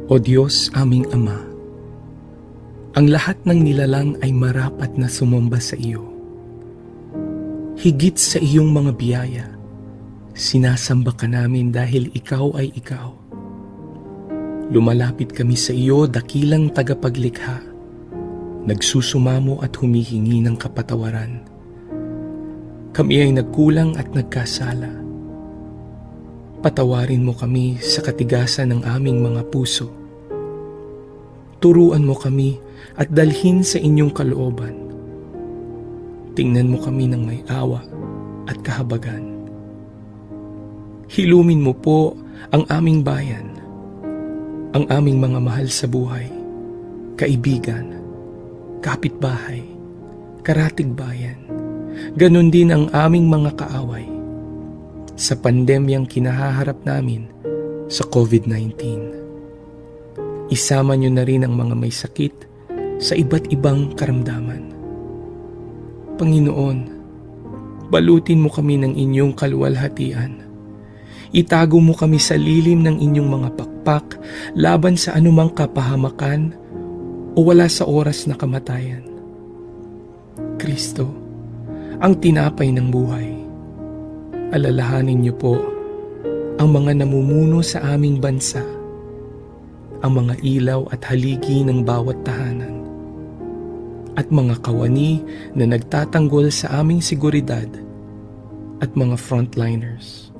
O Diyos aming Ama, ang lahat ng nilalang ay marapat na sumamba sa iyo. Higit sa iyong mga biyaya, sinasamba ka namin dahil ikaw ay ikaw. Lumalapit kami sa iyo, dakilang tagapaglikha, nagsusumamo at humihingi ng kapatawaran. Kami ay nagkulang at nagkasala. Patawarin mo kami sa katigasan ng aming mga puso. Turuan mo kami at dalhin sa inyong kalooban. Tingnan mo kami ng may awa at kahabagan. Hilumin mo po ang aming bayan, ang aming mga mahal sa buhay, kaibigan, kapitbahay, karatig bayan, ganon din ang aming mga kaaway sa pandemyang kinahaharap namin sa COVID-19. Isama niyo na rin ang mga may sakit sa iba't ibang karamdaman. Panginoon, balutin mo kami ng inyong kaluwalhatian. Itago mo kami sa lilim ng inyong mga pakpak laban sa anumang kapahamakan o wala sa oras na kamatayan. Kristo, ang tinapay ng buhay, alalahanin niyo po ang mga namumuno sa aming bansa, ang mga ilaw at haligi ng bawat tahanan, at mga kawani na nagtatanggol sa aming seguridad at mga frontliners.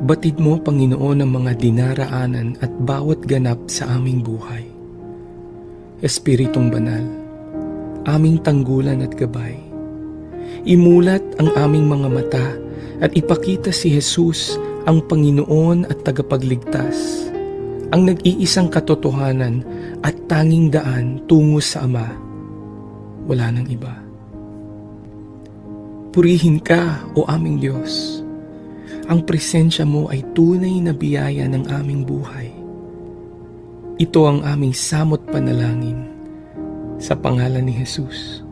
Batid mo, Panginoon, ang mga dinaraanan at bawat ganap sa aming buhay. Espiritong Banal, aming tanggulan at gabay, imulat ang aming mga mata at ipakita si Jesus ang Panginoon at tagapagligtas, ang nag-iisang katotohanan at tanging daan tungo sa Ama. Wala nang iba. Purihin ka, O aming Diyos. Ang presensya mo ay tunay na biyaya ng aming buhay. Ito ang aming samot panalangin sa pangalan ni Jesus,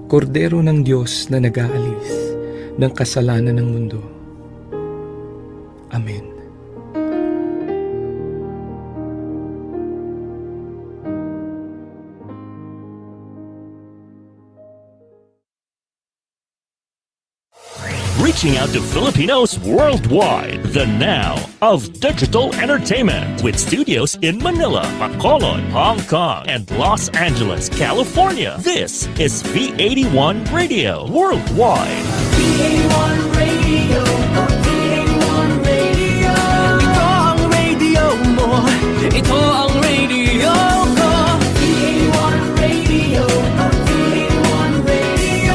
Kordero ng Diyos na nag-aalis ng kasalanan ng mundo. Amen. Reaching out to Filipinos worldwide, the now of digital entertainment with studios in Manila, Bacolod, Hong Kong, and Los Angeles, California. This is V81 Radio Worldwide. V81 Radio, V81 Radio. Ito ang radio mo, ito ang radio ko. V81 Radio, V81 Radio.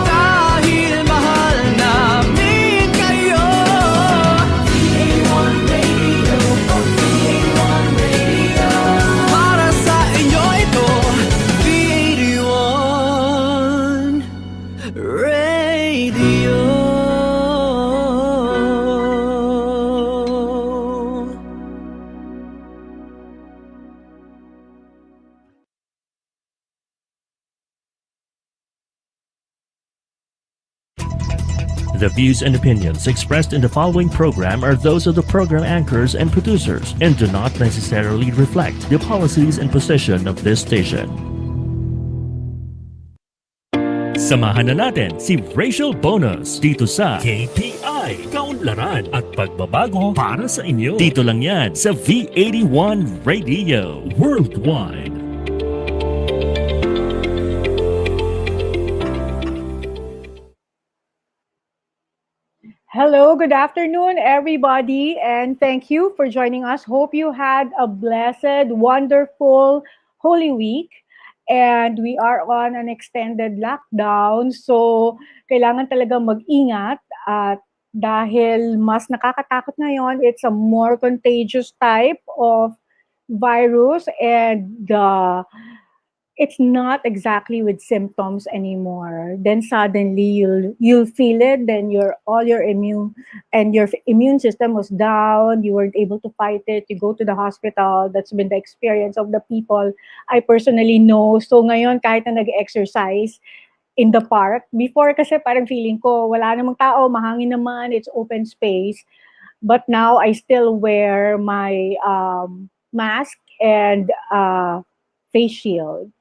Dahil mahal namin kayo. V81 Radio, V81 Radio. Para sa inyo ito, V81 Radio. The views and opinions expressed in the following program are those of the program anchors and producers and do not necessarily reflect the policies and position of this station. Samahan na natin si Rachele Bonus dito sa KPI, Kaunlaran at Pagbabago para sa inyo. Dito lang yan sa V81 Radio Worldwide. Hello, good afternoon, everybody, and thank you for joining us. Hope you had a blessed, wonderful Holy Week. And we are on an extended lockdown, so kailangan talaga mag-ingat at dahil mas nakakatakot ngayon, it's a more contagious type of virus and it's not exactly with symptoms anymore. Then suddenly you'll feel it. Then your immune system was down. You weren't able to fight it. You go to the hospital. That's been the experience of the people I personally know. So ngayon kahit na nag-exercise in the park, before kasi parang feeling ko wala namang tao, mahangin naman, it's open space. but now I still wear my mask and face shield,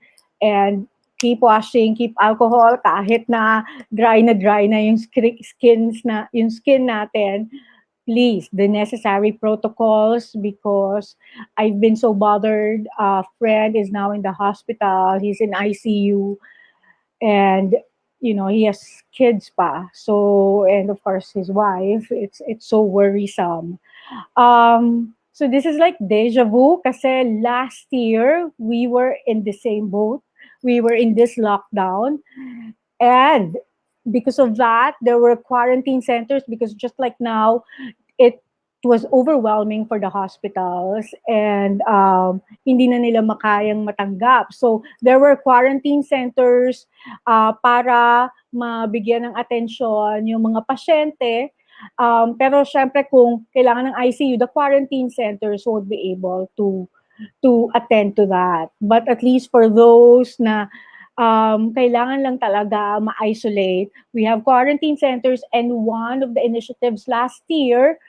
and keep washing, keep alcohol kahit na dry na yung yung skin natin. Please, the necessary protocols, because I've been so bothered. A friend is now in the hospital. He's in ICU, and he has kids pa. So, and of course his wife. It's so worrisome. So this is like deja vu kasi last year we were in the same boat. We were in this lockdown, and because of that there were quarantine centers, because just like now it was overwhelming for the hospitals, and hindi na nila makayang matanggap. So there were quarantine centers para mabigyan ng atensyon yung mga pasyente. Pero syempre kung kailangan ng ICU, the quarantine centers won't be able to attend to that. But at least for those na kailangan lang talaga ma-isolate, we have quarantine centers, and one of the initiatives last year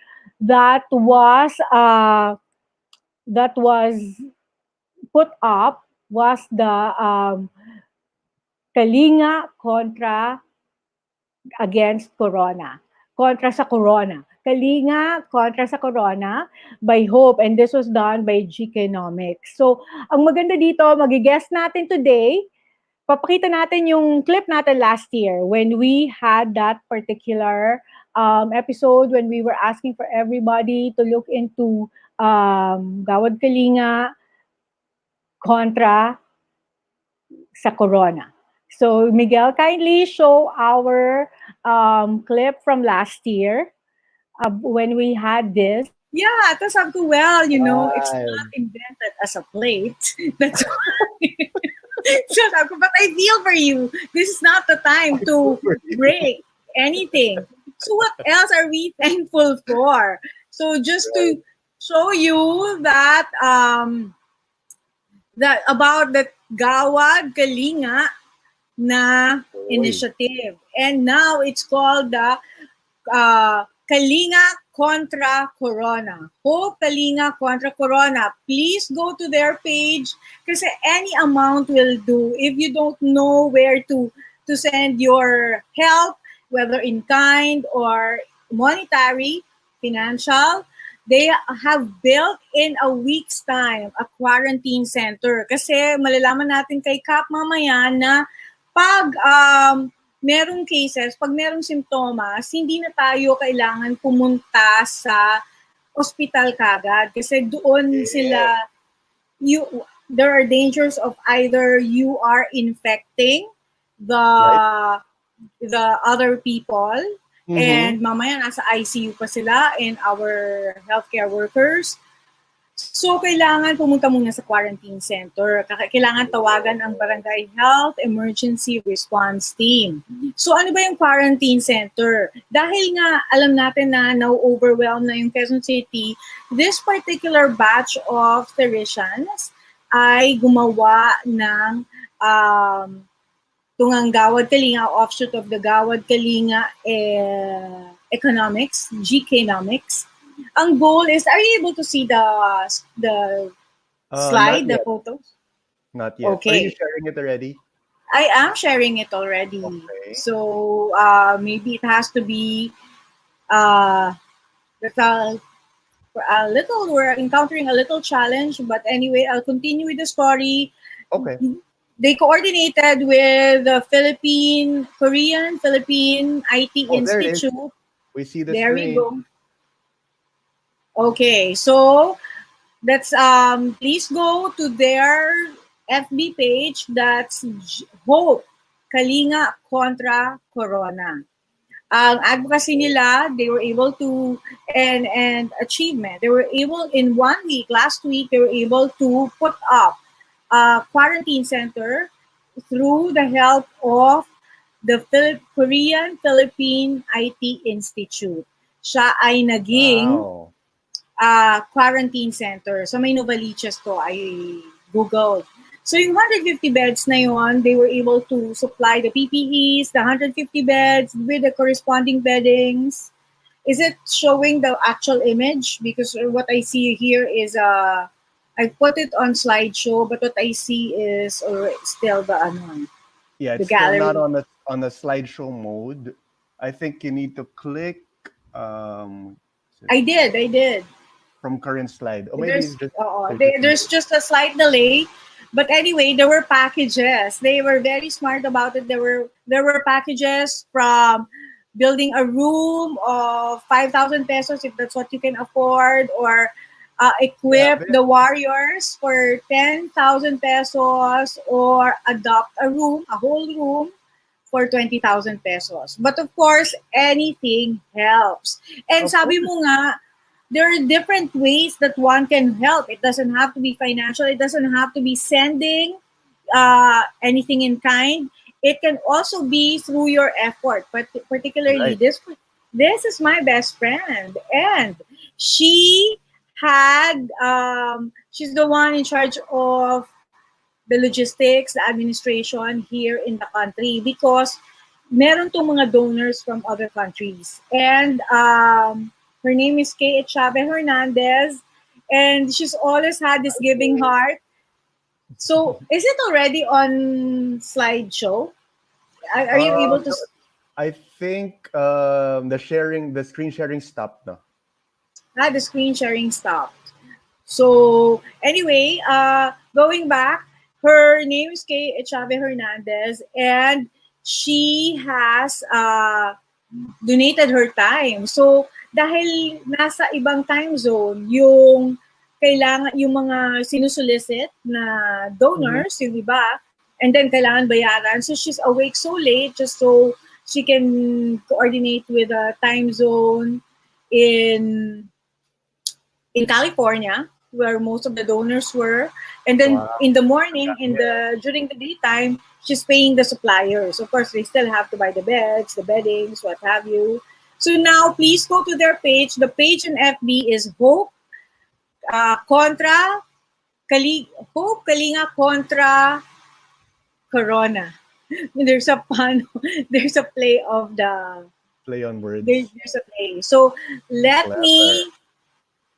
that was put up was the Kalinga against Corona. Kontra sa Corona. Kalinga kontra sa Corona by Hope, and this was done by Geekonomics. So, ang maganda dito, magi-guest natin today, papakita natin yung clip natin last year when we had that particular episode, when we were asking for everybody to look into Gawad Kalinga kontra sa Corona. So, Miguel, kindly show our clip from last year when we had this. Yeah, tapos sabi ko, well, it's Right. not invented as a plate. That's why. So sabi ko, but I feel for you. This is not the time to break anything. So what else are we thankful for? So just to show you that that about the Gawad Kalinga na initiative. And now it's called the Kalinga Contra Corona. Hope Kalinga Contra Corona. Please go to their page kasi any amount will do. If you don't know where to send your help, whether in kind or monetary, financial, they have built in a week's time a quarantine center. Kasi malalaman natin kay Kap mamaya na pag merong cases, pag merong simptomas, hindi na tayo kailangan pumunta sa ospital kagad. Kasi doon sila, there are dangers of either you are infecting the other people, and mamaya nasa ICU pa sila and our healthcare workers. So, kailangan pumunta muna sa quarantine center. Kailangan tawagan ang Barangay Health Emergency Response Team. So, ano ba yung quarantine center? Dahil nga, alam natin na na-overwhelm na yung Quezon City, this particular batch of Theresians ay gumawa ng tungang Gawad Kalinga, offshoot of the Gawad Kalinga Economics, Geekonomics. Ang goal is, are you able to see the slide, the Not yet. photos? Not yet. Okay. Are you sharing it already? I am sharing it already. Okay. So maybe it has to be with a little, we're encountering a little challenge, but anyway, I'll continue with the story. Okay. They coordinated with the Korean Philippine IT Oh, there it is. Institute. We see the There we screen. go. Okay, so that's please go to their FB page. That's Hope Kalinga Contra Corona. Ang advocacy nila, they were able to and achievement. They were able in 1 week. Last week, they were able to put up a quarantine center through the help of the Korean Philippine IT Institute. Siya ay naging Wow. quarantine center. So may Novaliches to, I googled. So yung 150 beds na yun, they were able to supply the PPEs, the 150 beds with the corresponding beddings. Is it showing the actual image? Because what I see here is I put it on slideshow, but what I see is still the Yeah, the it's still not gallery. on the slideshow mode. I think you need to click I did. from current slide. Or maybe it's There's just 30 there's just a slight delay, but anyway, there were packages. They were very smart about it. There were packages from building a room of 5,000 pesos if that's what you can afford, or Yeah, equip the warriors for 10,000 pesos, or adopt a whole room for 20,000 pesos. But of course, anything helps. And of sabi course. mo nga, there are different ways that one can help. It doesn't have to be financial. It doesn't have to be sending anything in kind. It can also be through your effort. But particularly Right. this is my best friend, and she she's the one in charge of the logistics, the administration here in the country, because meron tong mga donors from other countries. And her name is Chave Hernandez, and she's always had this giving heart. So, is it already on slideshow? Are you able to? No, I think the screen sharing stopped now. The screen sharing stopped. So anyway, going back, her name is Chave Hernandez, and she has donated her time. So dahil nasa ibang time zone yung mga sinusolicit na Mhm. donors, yung iba, and then kailangan bayaran. So she's awake so late just so she can coordinate with a time zone in California, where most of the donors were. And then Wow. in the morning, Yeah. during the daytime, she's paying the suppliers. Of course, they still have to buy the beds, the beddings, what have you. So now, please go to their page. The page in FB is contra Hope Kalinga contra Corona. There's a pun. There's a play of Play on words. there's a play. So let Clever. me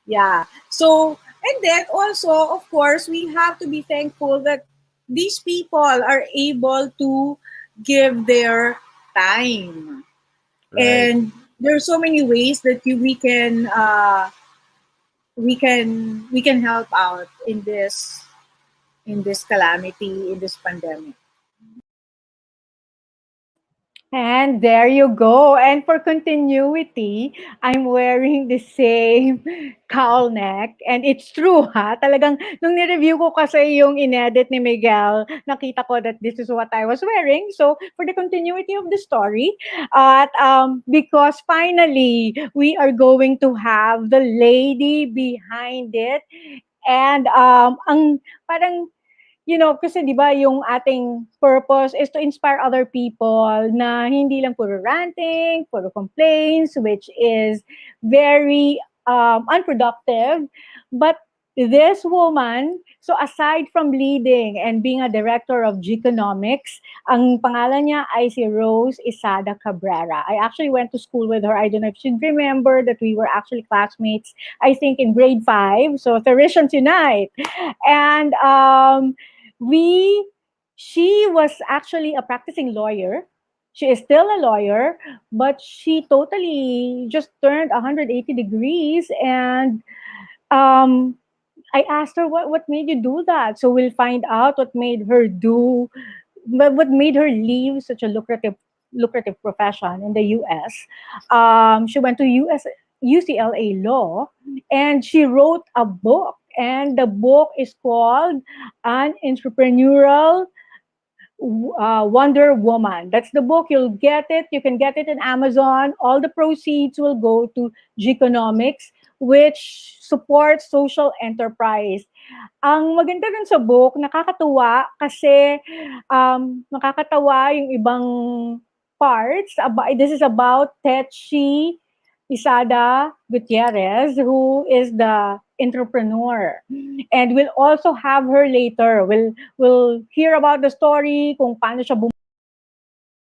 Yeah. So, and then also, of course, we have to be thankful that these people are able to give their time. Right. And there are so many ways that we can help out in this calamity, in this pandemic. And there you go. And for continuity, I'm wearing the same cowl neck. And it's true ha. Talagang nung ni-review ko kasi yung inedit ni Miguel, nakita ko that this is what I was wearing. So for the continuity of the story, at because finally we are going to have the lady behind it. And ang parang kasi 'di ba yung ating purpose is to inspire other people na hindi lang puro ranting, puro complaints, which is very unproductive. But this woman, so aside from leading and being a director of Geekonomics, ang pangalan niya ay si Rose ISADA Cabrera. I actually went to school with her. I don't know if she'd remember that we were actually classmates, I think in grade 5. So Therisans Unite. And we she was actually a practicing lawyer. She is still a lawyer, but she totally just turned 180 degrees. And um I asked her what made you do that. So we'll find out what made her leave such a lucrative profession in the US. She went to UCLA Law, and she wrote a book, and the book is called An Entrepreneurial Wonder Woman. That's the book. You'll get it. You can get it in Amazon. All the proceeds will go to Geekonomics, which supports social enterprise. Ang maganda dun sa book, nakakatuwa kasi nakakatawa yung ibang parts. This is about TECHIE ISADA Gutierrez, who is the entrepreneur. And we'll also have her later. We'll hear about the story, kung paano siya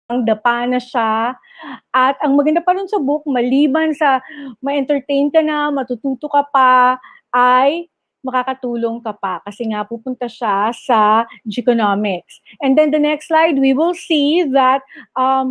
dapa na siya. At ang maganda pa rin sa book, maliban sa ma-entertain ka na, matututo ka pa, ay makakatulong ka pa. Kasi nga pupunta siya sa Geekonomics. And then the next slide, we will see that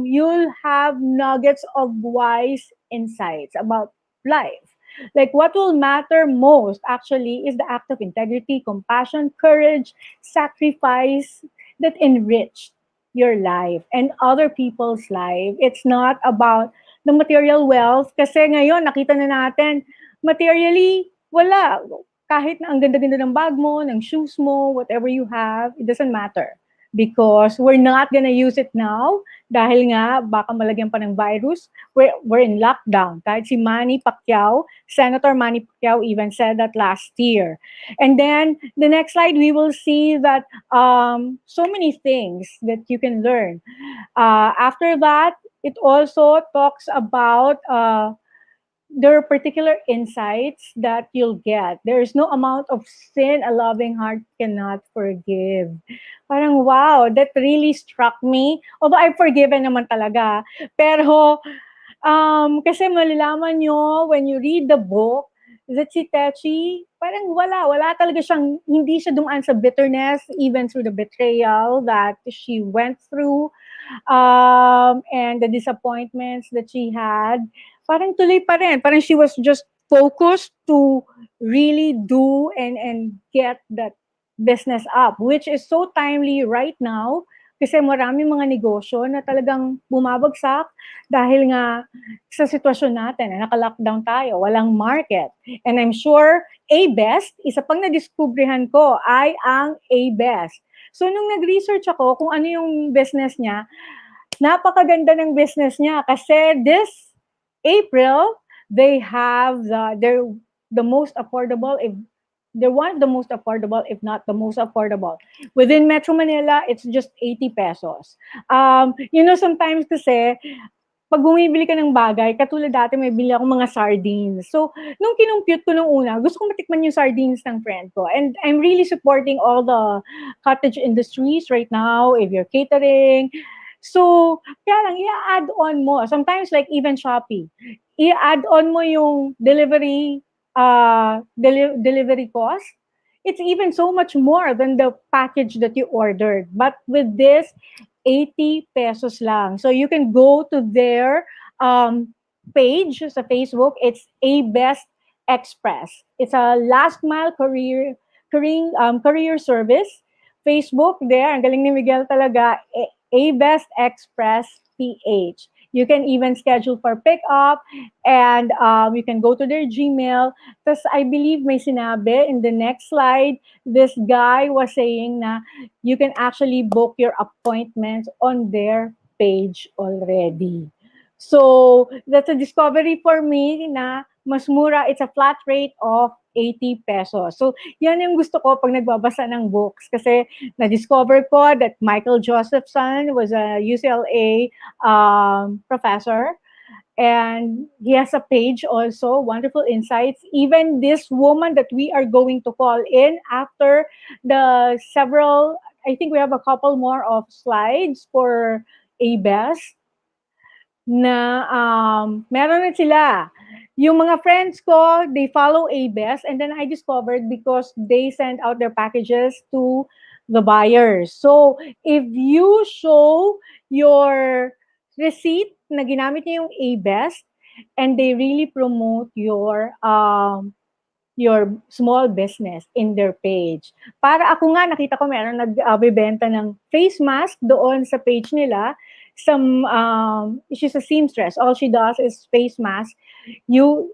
you'll have nuggets of wise insights about life. Like what will matter most actually is the act of integrity, compassion, courage, sacrifice that enrich your life and other people's life. It's not about the material wealth kasi ngayon nakita na natin materially wala. Kahit na ang ganda-ganda ng bag mo, ng shoes mo, whatever you have, it doesn't matter. Because we're not gonna use it now dahil nga baka malagyan pa ng virus. We're in lockdown. Kahit si Manny Pacquiao, Senator Manny Pacquiao even said that last year. And then the next slide, we will see that so many things that you can learn. After that, it also talks about there are particular insights that you'll get. There is no amount of sin a loving heart cannot forgive. Parang wow, that really struck me. Although I've forgiven naman talaga. Pero kasi malalaman nyo when you read the book that si Techie, parang wala talaga siyang, hindi siya dumaan sa bitterness even through the betrayal that she went through and the disappointments that she had. Parang tuloy pa rin. Parang she was just focused to really do and get that business up, which is so timely right now kasi maraming mga negosyo na talagang bumabagsak dahil nga sa sitwasyon natin na naka-lockdown tayo, walang market. And I'm sure A-Best, isa pang na-discoveryhan ko ay ang A-Best. So nung nag-research ako kung ano yung business niya, napakaganda ng business niya kasi this April, they have they're the most affordable, if they're one of the most affordable, if not the most affordable. Within Metro Manila, it's just 80 pesos. Sometimes kasi, pag bumibili ka ng bagay, katulad dati may bili ako mga sardines. So, nung kinumpute ko nung una, gusto kong matikman yung sardines ng friend ko. And I'm really supporting all the cottage industries right now, if you're catering. So, kaya lang, i-add on mo. Sometimes, like even Shopee, i-add on mo yung delivery cost. It's even so much more than the package that you ordered. But with this, 80 pesos lang. So, you can go to their page sa Facebook. It's A-Best Express. It's a last mile courier service. Facebook there, ang galing ni Miguel talaga, A-Best Express PH. You can even schedule for pickup and you can go to their Gmail. Tapos I believe may sinabi in the next slide, this guy was saying na you can actually book your appointments on their page already. So that's a discovery for me na mas mura. It's a flat rate of 80 pesos. So, yan yung gusto ko pag nagbabasa ng books. Kasi na-discover ko that Michael Josephson was a UCLA professor. And he has a page also, wonderful insights. Even this woman that we are going to call in after the several, I think we have a couple more of slides for A-Best na meron na sila. Yung mga friends ko, they follow A-Best and then I discovered because they send out their packages to the buyers. So, if you show your receipt na ginamit niya yung A-Best and they really promote your small business in their page. Para ako nga, nakita ko meron nagbebenta ng face mask doon sa page nila. She's a seamstress. All she does is face mask.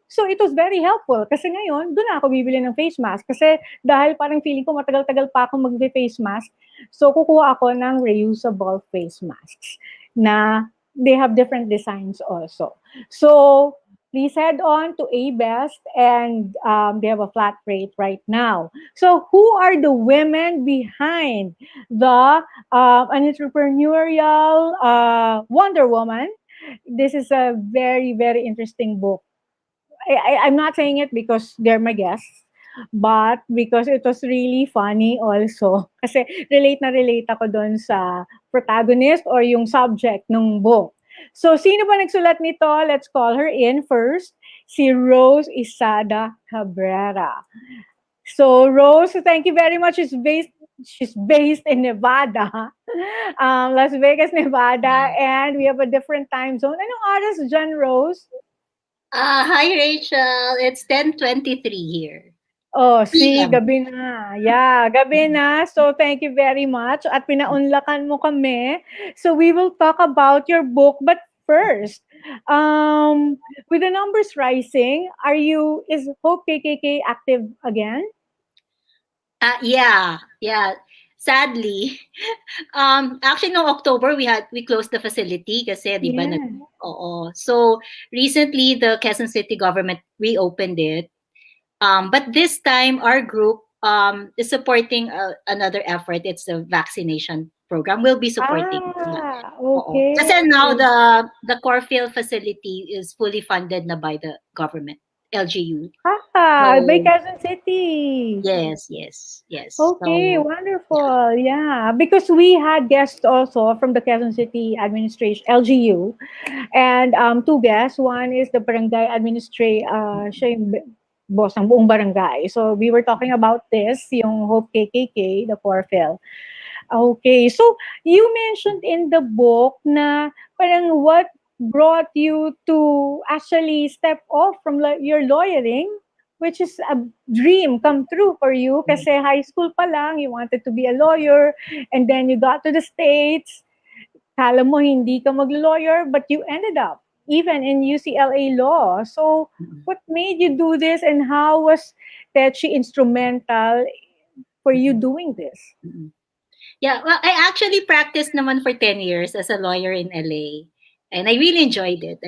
So it was very helpful kasi ngayon, doon ako bibili ng face mask kasi dahil parang feeling ko matagal-tagal pa ako mag-face mask. So kukuha ako ng reusable face masks na they have different designs also. So please head on to A-Best and they have a flat rate right now. So who are the women behind the an entrepreneurial Wonder Woman? This is a very, very interesting book. I'm not saying it because they're my guests, but because it was really funny also. Kasi relate na relate ako doon sa protagonist or yung subject ng book. So, sino ba nagsulat nito? Let's call her in first. Si Rose ISADA Cabrera. So, Rose, thank you very much. She's based in Nevada, Las Vegas, Nevada, and we have a different time zone. Anong oras dyan, Rose? Hi, Rachel. It's 10:23 here. Oh, see, PM. gabi na. Yeah, gabi na. So, thank you very much. At pinaunlakan mo kami. So, we will talk about your book. But first, with the numbers rising, is Hope KKK active again? Yeah. Sadly, actually no October we closed the facility kasi 'di ba Yeah. oo. So recently the Quezon City government reopened it. But this time our group is supporting another effort. It's the vaccination program. We'll be supporting. Oo. Okay. Kasi now the Corfield facility is fully funded na by the government, LGU. By So, Quezon City. yes. Okay, So, wonderful. Yeah, because we had guests also from the Quezon City Administration, LGU, and two guests. One is the barangay administrator, siya yung boss ng buong barangay. So we were talking about this, yung Hope KKK, the Corfel. Okay, so you mentioned in the book na parang what brought you to actually step off from your lawyering, which is a dream come true for you kasi high school pa lang, you wanted to be a lawyer, and then you got to the States, kala mo hindi ka mag-lawyer, but you ended up even in UCLA Law. So, what made you do this and how was TECHIE instrumental for you doing this? yeah, well, I actually practiced naman for 10 years as a lawyer in LA. And I really enjoyed it.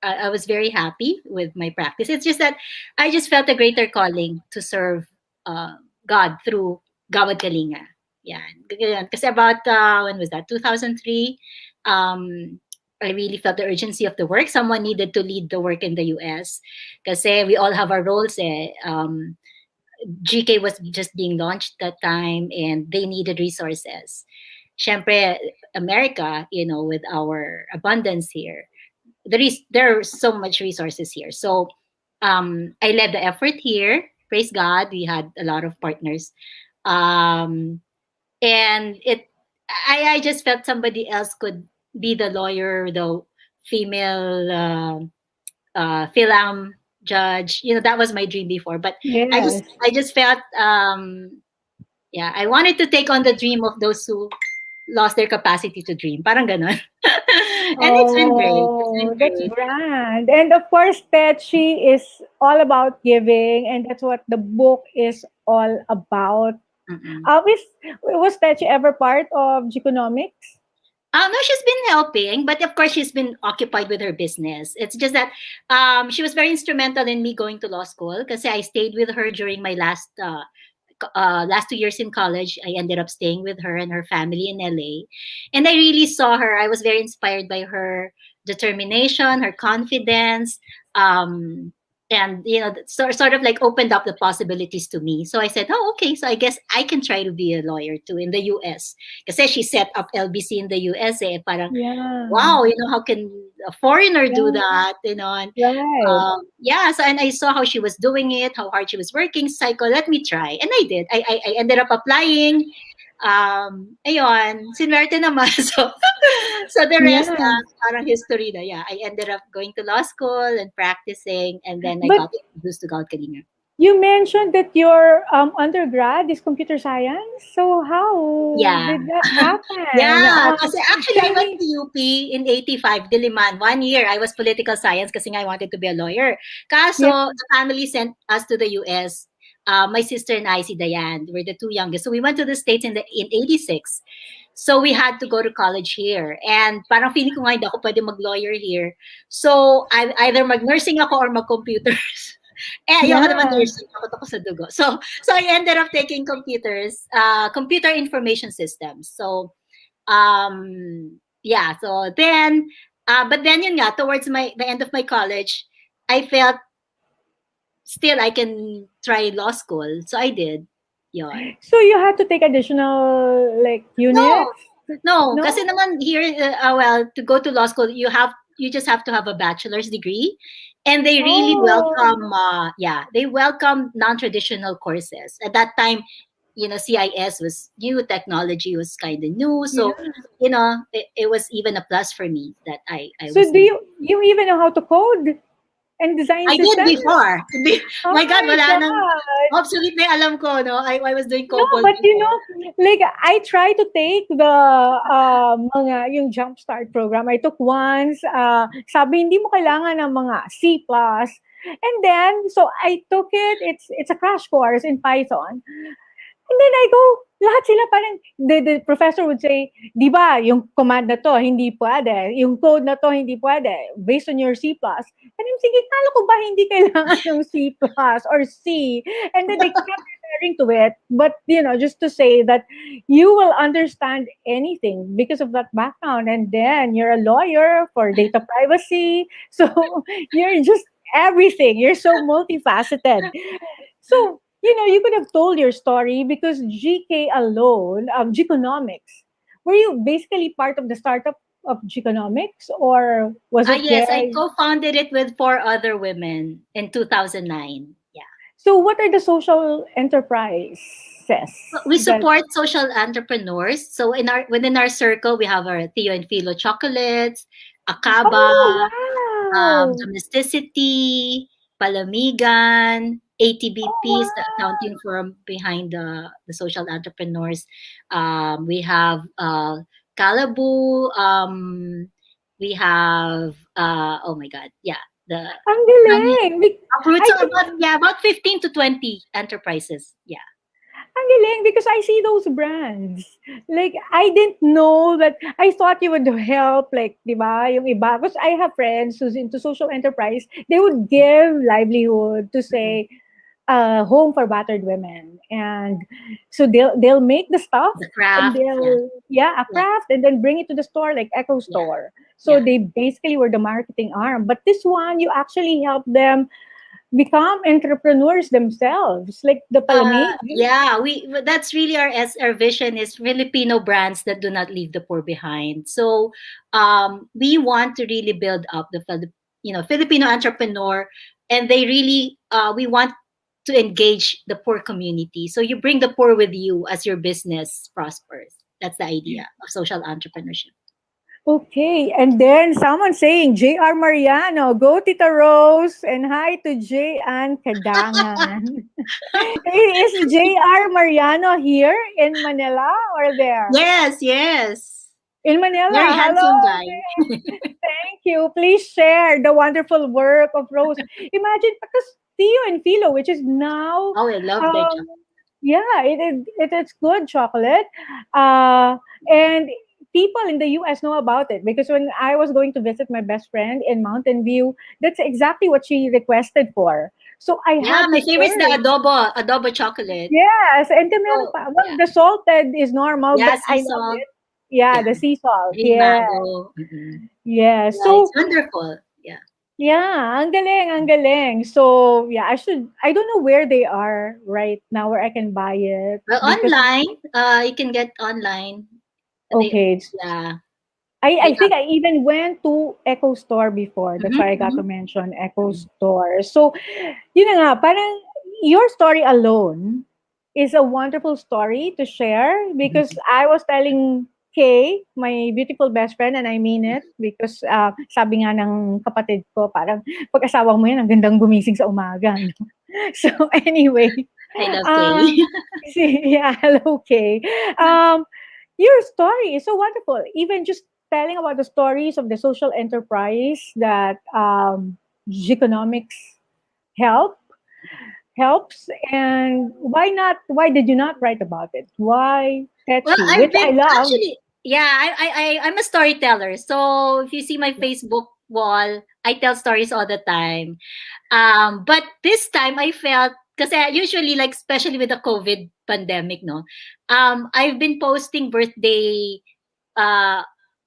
I was very happy with my practice. It's just that I just felt a greater calling to serve God through Gawad Kalinga. Yeah. Kasi about, when was that? 2003. I really felt the urgency of the work. Someone needed to lead the work in the US. Kasi we all have our roles. GK was just being launched that time and they needed resources. Syempre, America, with our abundance here, there are so much resources here. So I led the effort here. Praise God, we had a lot of partners. And I just felt somebody else could be the lawyer, the female film judge. That was my dream before. But Yes. I just felt I wanted to take on the dream of those who lost their capacity to dream. Parang ganon. And it's been great. That's grand. And of course, TECHIE is all about giving, and that's what the book is all about. Was TECHIE ever part of Geconomics? No, she's been helping, but of course she's been occupied with her business. It's just that she was very instrumental in me going to law school because I stayed with her during my last 2 years in college. I ended up staying with her and her family in LA. And I really saw her. I was very inspired by her determination, her confidence. And sort of like opened up the possibilities to me. So I said, oh, okay, so I guess I can try to be a lawyer too in the US. Kasi she set up LBC in the US. Parang, wow, how can a foreigner do that? And, Right. so and I saw how she was doing it, how hard she was working. So I go, let me try. And I did. I ended up applying. Ayun, sinwerte naman. So the rest, parang history na. Yeah, I ended up going to law school and practicing, and then I got introduced to Gawad Kalinga. You mentioned that your undergrad is computer science. So how did that happen? Kasi actually I went to UP in 85, Diliman. 1 year, I was political science kasi nga I wanted to be a lawyer. Kaso, the family sent us to the US. My sister and I, si Dayan, were the two youngest. So we went to the States in 86. So we had to go to college here. And parang feeling ko nga hindi ako pwede mag-lawyer here. So I either mag-nursing ako or mag-computers. Ayoko naman nursing, ako sa dugo. So I ended up taking computers, computer information systems. So so then but then yun nga, towards the end of my college, I felt still I can try law school. So I did. Yon. So you had to take additional like No, units? no, No? kasi naman here, well, to go to law school, you just have to have a bachelor's degree, and they really Oh, welcome, they welcome non-traditional courses. At that time, CIS was new, technology was kind of new, so yeah. it was even a plus for me that I So was do you even know how to code and design I did systems? before. Oh My God, my wala nang God. obsolete na yung alam ko, no? I was doing No, COBOL but before. like I try to take the yung Jumpstart program. I took once, sabi hindi mo kailangan ng mga C++. And then so I took it. It's a crash course in Python. And then I go, lahat sila parang, the professor would say, di ba, yung command na to, hindi pwede. Yung code na to, hindi pwede. Based on your C++. And I'm thinking, kala ko ba hindi kailangan ng C++ or C? And then they kept referring to it. But, just to say that you will understand anything because of that background. And then you're a lawyer for data privacy. So you're just everything. You're so multifaceted. So, you could have told your story because GK alone, Geekonomics, were you basically part of the startup of Geekonomics or was it Yes, I there? co-founded it with four other women in 2009. Yeah. So, what are the social enterprises We that? support social entrepreneurs. So within our circle, we have our Theo and Philo chocolates, Akaba, Oh, wow. Domesticity, Palamigan, Oh, ATBP is the wow. accounting firm behind the social entrepreneurs. We have Calabu. We have oh my god, yeah, the Ang um, galing. uproots. I So think about 15 to 20 enterprises. Yeah. ang galing because I see those brands. Like, I didn't know that. I thought you would help, like, di ba, yung iba. Because I have friends who's into social enterprise. They would give livelihood to say, home for battered women. And so they'll make the stuff The and craft. Yeah. they'll, yeah, a Yeah. craft and then bring it to the store like Echo Yeah. Store. So Yeah. they basically were the marketing arm. But this one, you actually help them become entrepreneurs themselves, like the Palamig. Yeah, that's really our vision is Filipino brands that do not leave the poor behind. So we want to really build up the Filipino entrepreneur, and they really we want to engage the poor community. So you bring the poor with you as your business prospers. That's the idea of social entrepreneurship. Okay, and then someone saying J.R. Mariano, go Tita Rose, and hi to J. Ann Kadangan. Is J.R. Mariano here in Manila or there? Yes, yes. In Manila. Very Hello. handsome guy. Thank you. Please share the wonderful work of Rose. Imagine because Theo and Philo, which is now, Oh, I love their um, job. yeah, it's good chocolate, and people in the U.S. know about it because when I was going to visit my best friend in Mountain View, that's exactly what she requested for. So I Yeah, had to my favorite is the search. adobo chocolate. Yes, and then meron So pa. Well, yeah. the salted is normal, Yeah, but sea I love salt. it. Yeah, Yeah. the sea salt. Green Yeah, mango. Mm-mm. yeah. Yeah, it's So wonderful. Yeah. yeah, ang galing, ang galing. So, yeah, I don't know where they are right now where I can buy it Well, because, online, you can get online. They, okay, yeah, I they have. think I even went to Echo Store before. That's why I got to Mhm, mention Echo mhm. Store. So, yun na nga, parang your story alone is a wonderful story to share because I was telling Kay, my beautiful best friend, and I mean it because sabi nga ng kapatid ko, parang pag-asawa mo yan, ang gandang gumising sa umaga. No? So anyway, I love Kay. um, yeah, hello Kay. Um, your story is so wonderful. Even just telling about the stories of the social enterprise that economics help helps, and why did you not write about it? Why Well, Tetchy, I've which been I love. actually, yeah, I'm a storyteller. So if you see my Facebook wall, I tell stories all the time. But this time I felt, because usually, like, especially with the COVID pandemic, no, I've been posting uh,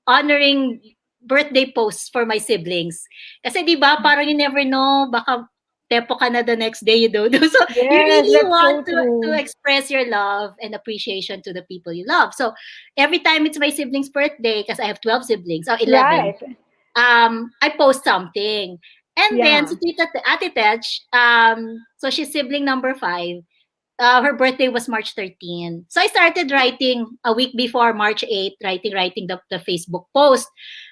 honoring birthday posts for my siblings. Kasi di ba, parang you never know, baka tepo ka na the next day, you don't do. So you Yes, really that's so want to true. express your love and appreciation to the people you love. So every time it's my sibling's birthday, because I have 12 siblings, or 11, Right. I post something. And then Yeah. si Tita Ate Tech, so she's sibling number 5. Her birthday was March 13. So I started writing a week before March 8, writing the Facebook post.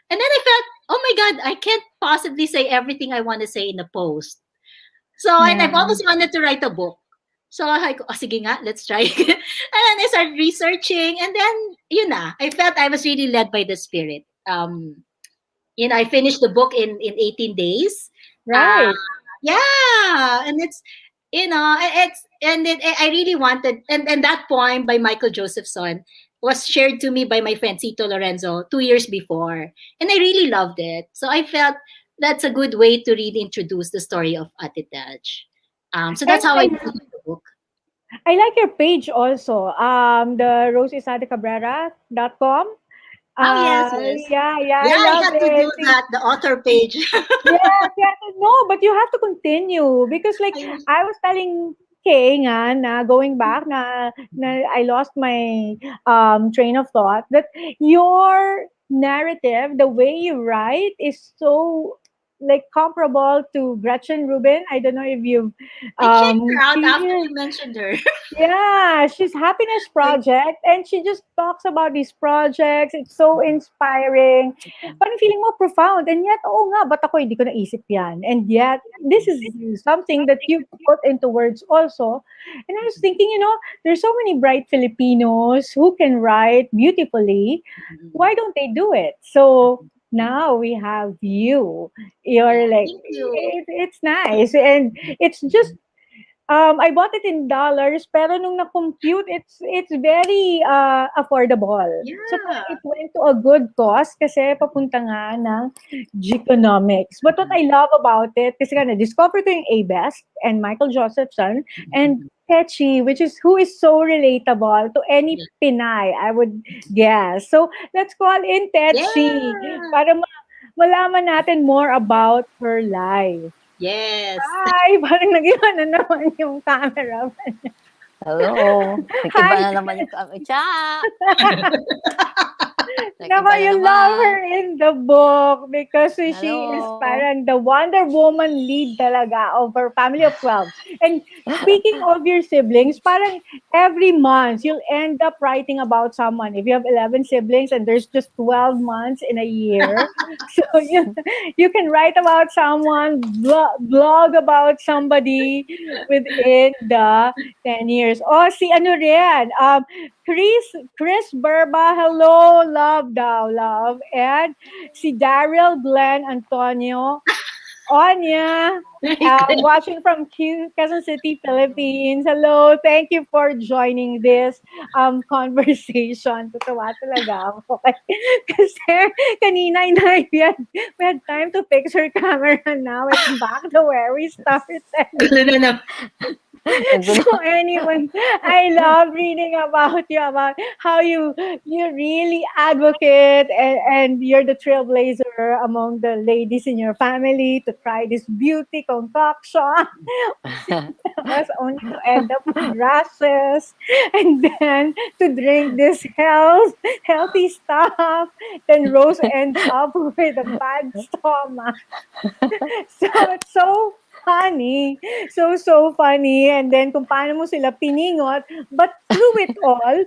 And then I felt, oh my God, I can't possibly say everything I want to say in a post. So, and I've Yeah. always wanted to write a book. So I go, oh, sige nga, let's try. And then I started researching. And then, I felt I was really led by the spirit. I finished the book in 18 days. Uh, Right. yeah. And it's, I really wanted, and that poem by Michael Josephson was shared to me by my friend Cito Lorenzo 2 years before. And I really loved it. So I felt that's a good way to really introduce the story of Ate Tej. So And that's how I did the book. I like your page also. The roseisadecabrera.com. Oh, yes, yes. Yeah, yeah, Yeah, I I love had to do it. that, the author page. Yes, yes. No, but you have to continue because like I know. I was telling Kay nga na going back na I lost my train of thought that your narrative, the way you write is so like comparable to Gretchen Rubin. I don't know if you've I checked her out after she you mentioned her. yeah, she's Happiness Like, Project and she just talks about these projects. It's so inspiring. Parang feeling mo profound. And yet, oo nga, ba't ako hindi ko naisip yan? And yet, this is something that you put into words also. And I was thinking, there's so many bright Filipinos who can write beautifully. Why don't they do it? So now we have you. yeah, You're like, thank you. it's nice. And it's just I bought it in dollars, pero nung na-compute, it's very affordable. So parang Yeah. it went to a good cause kasi papunta nga ng Geekonomics. But what I love about it, kasi nga na-discover ko yung A-Best and Michael Josephson and Techie, who is so relatable to any Yeah. Pinay, I would guess. So let's call in Techie Yeah. para malaman natin more about her life. Yes. Hi! Parang nag-iba na naman yung camera. Hello. Nag-iba Hi! na naman yung Cha! Nako, Nag-iba na you love naman. her in the book because she is Hello. parang the Wonder Woman lead talaga of her family of 12. And speaking of your siblings, parang every month you'll end up writing about someone. If you have 11 siblings and there's just 12 months in a year, so you can write about someone, blog about somebody within the 10 years. Oh, si ano rin, Chris Berba, hello, love daw, love. And si Daryl Glenn Antonio, Onya, watching from Quezon City, Philippines. Hello, thank you for joining this conversation. Totoo talaga ako. Kasi kanina we had time to fix her camera now. It's back to where we started. Gulo na naman. So anyway, I love reading about you, about how you really advocate and you're the trailblazer among the ladies in your family to try this beauty concoction. Was only to end up with rashes and then to drink this healthy stuff. Then Rose ends up with a bad stomach. So it's so funny. So funny. And then kung paano mo sila piningot. But through it all,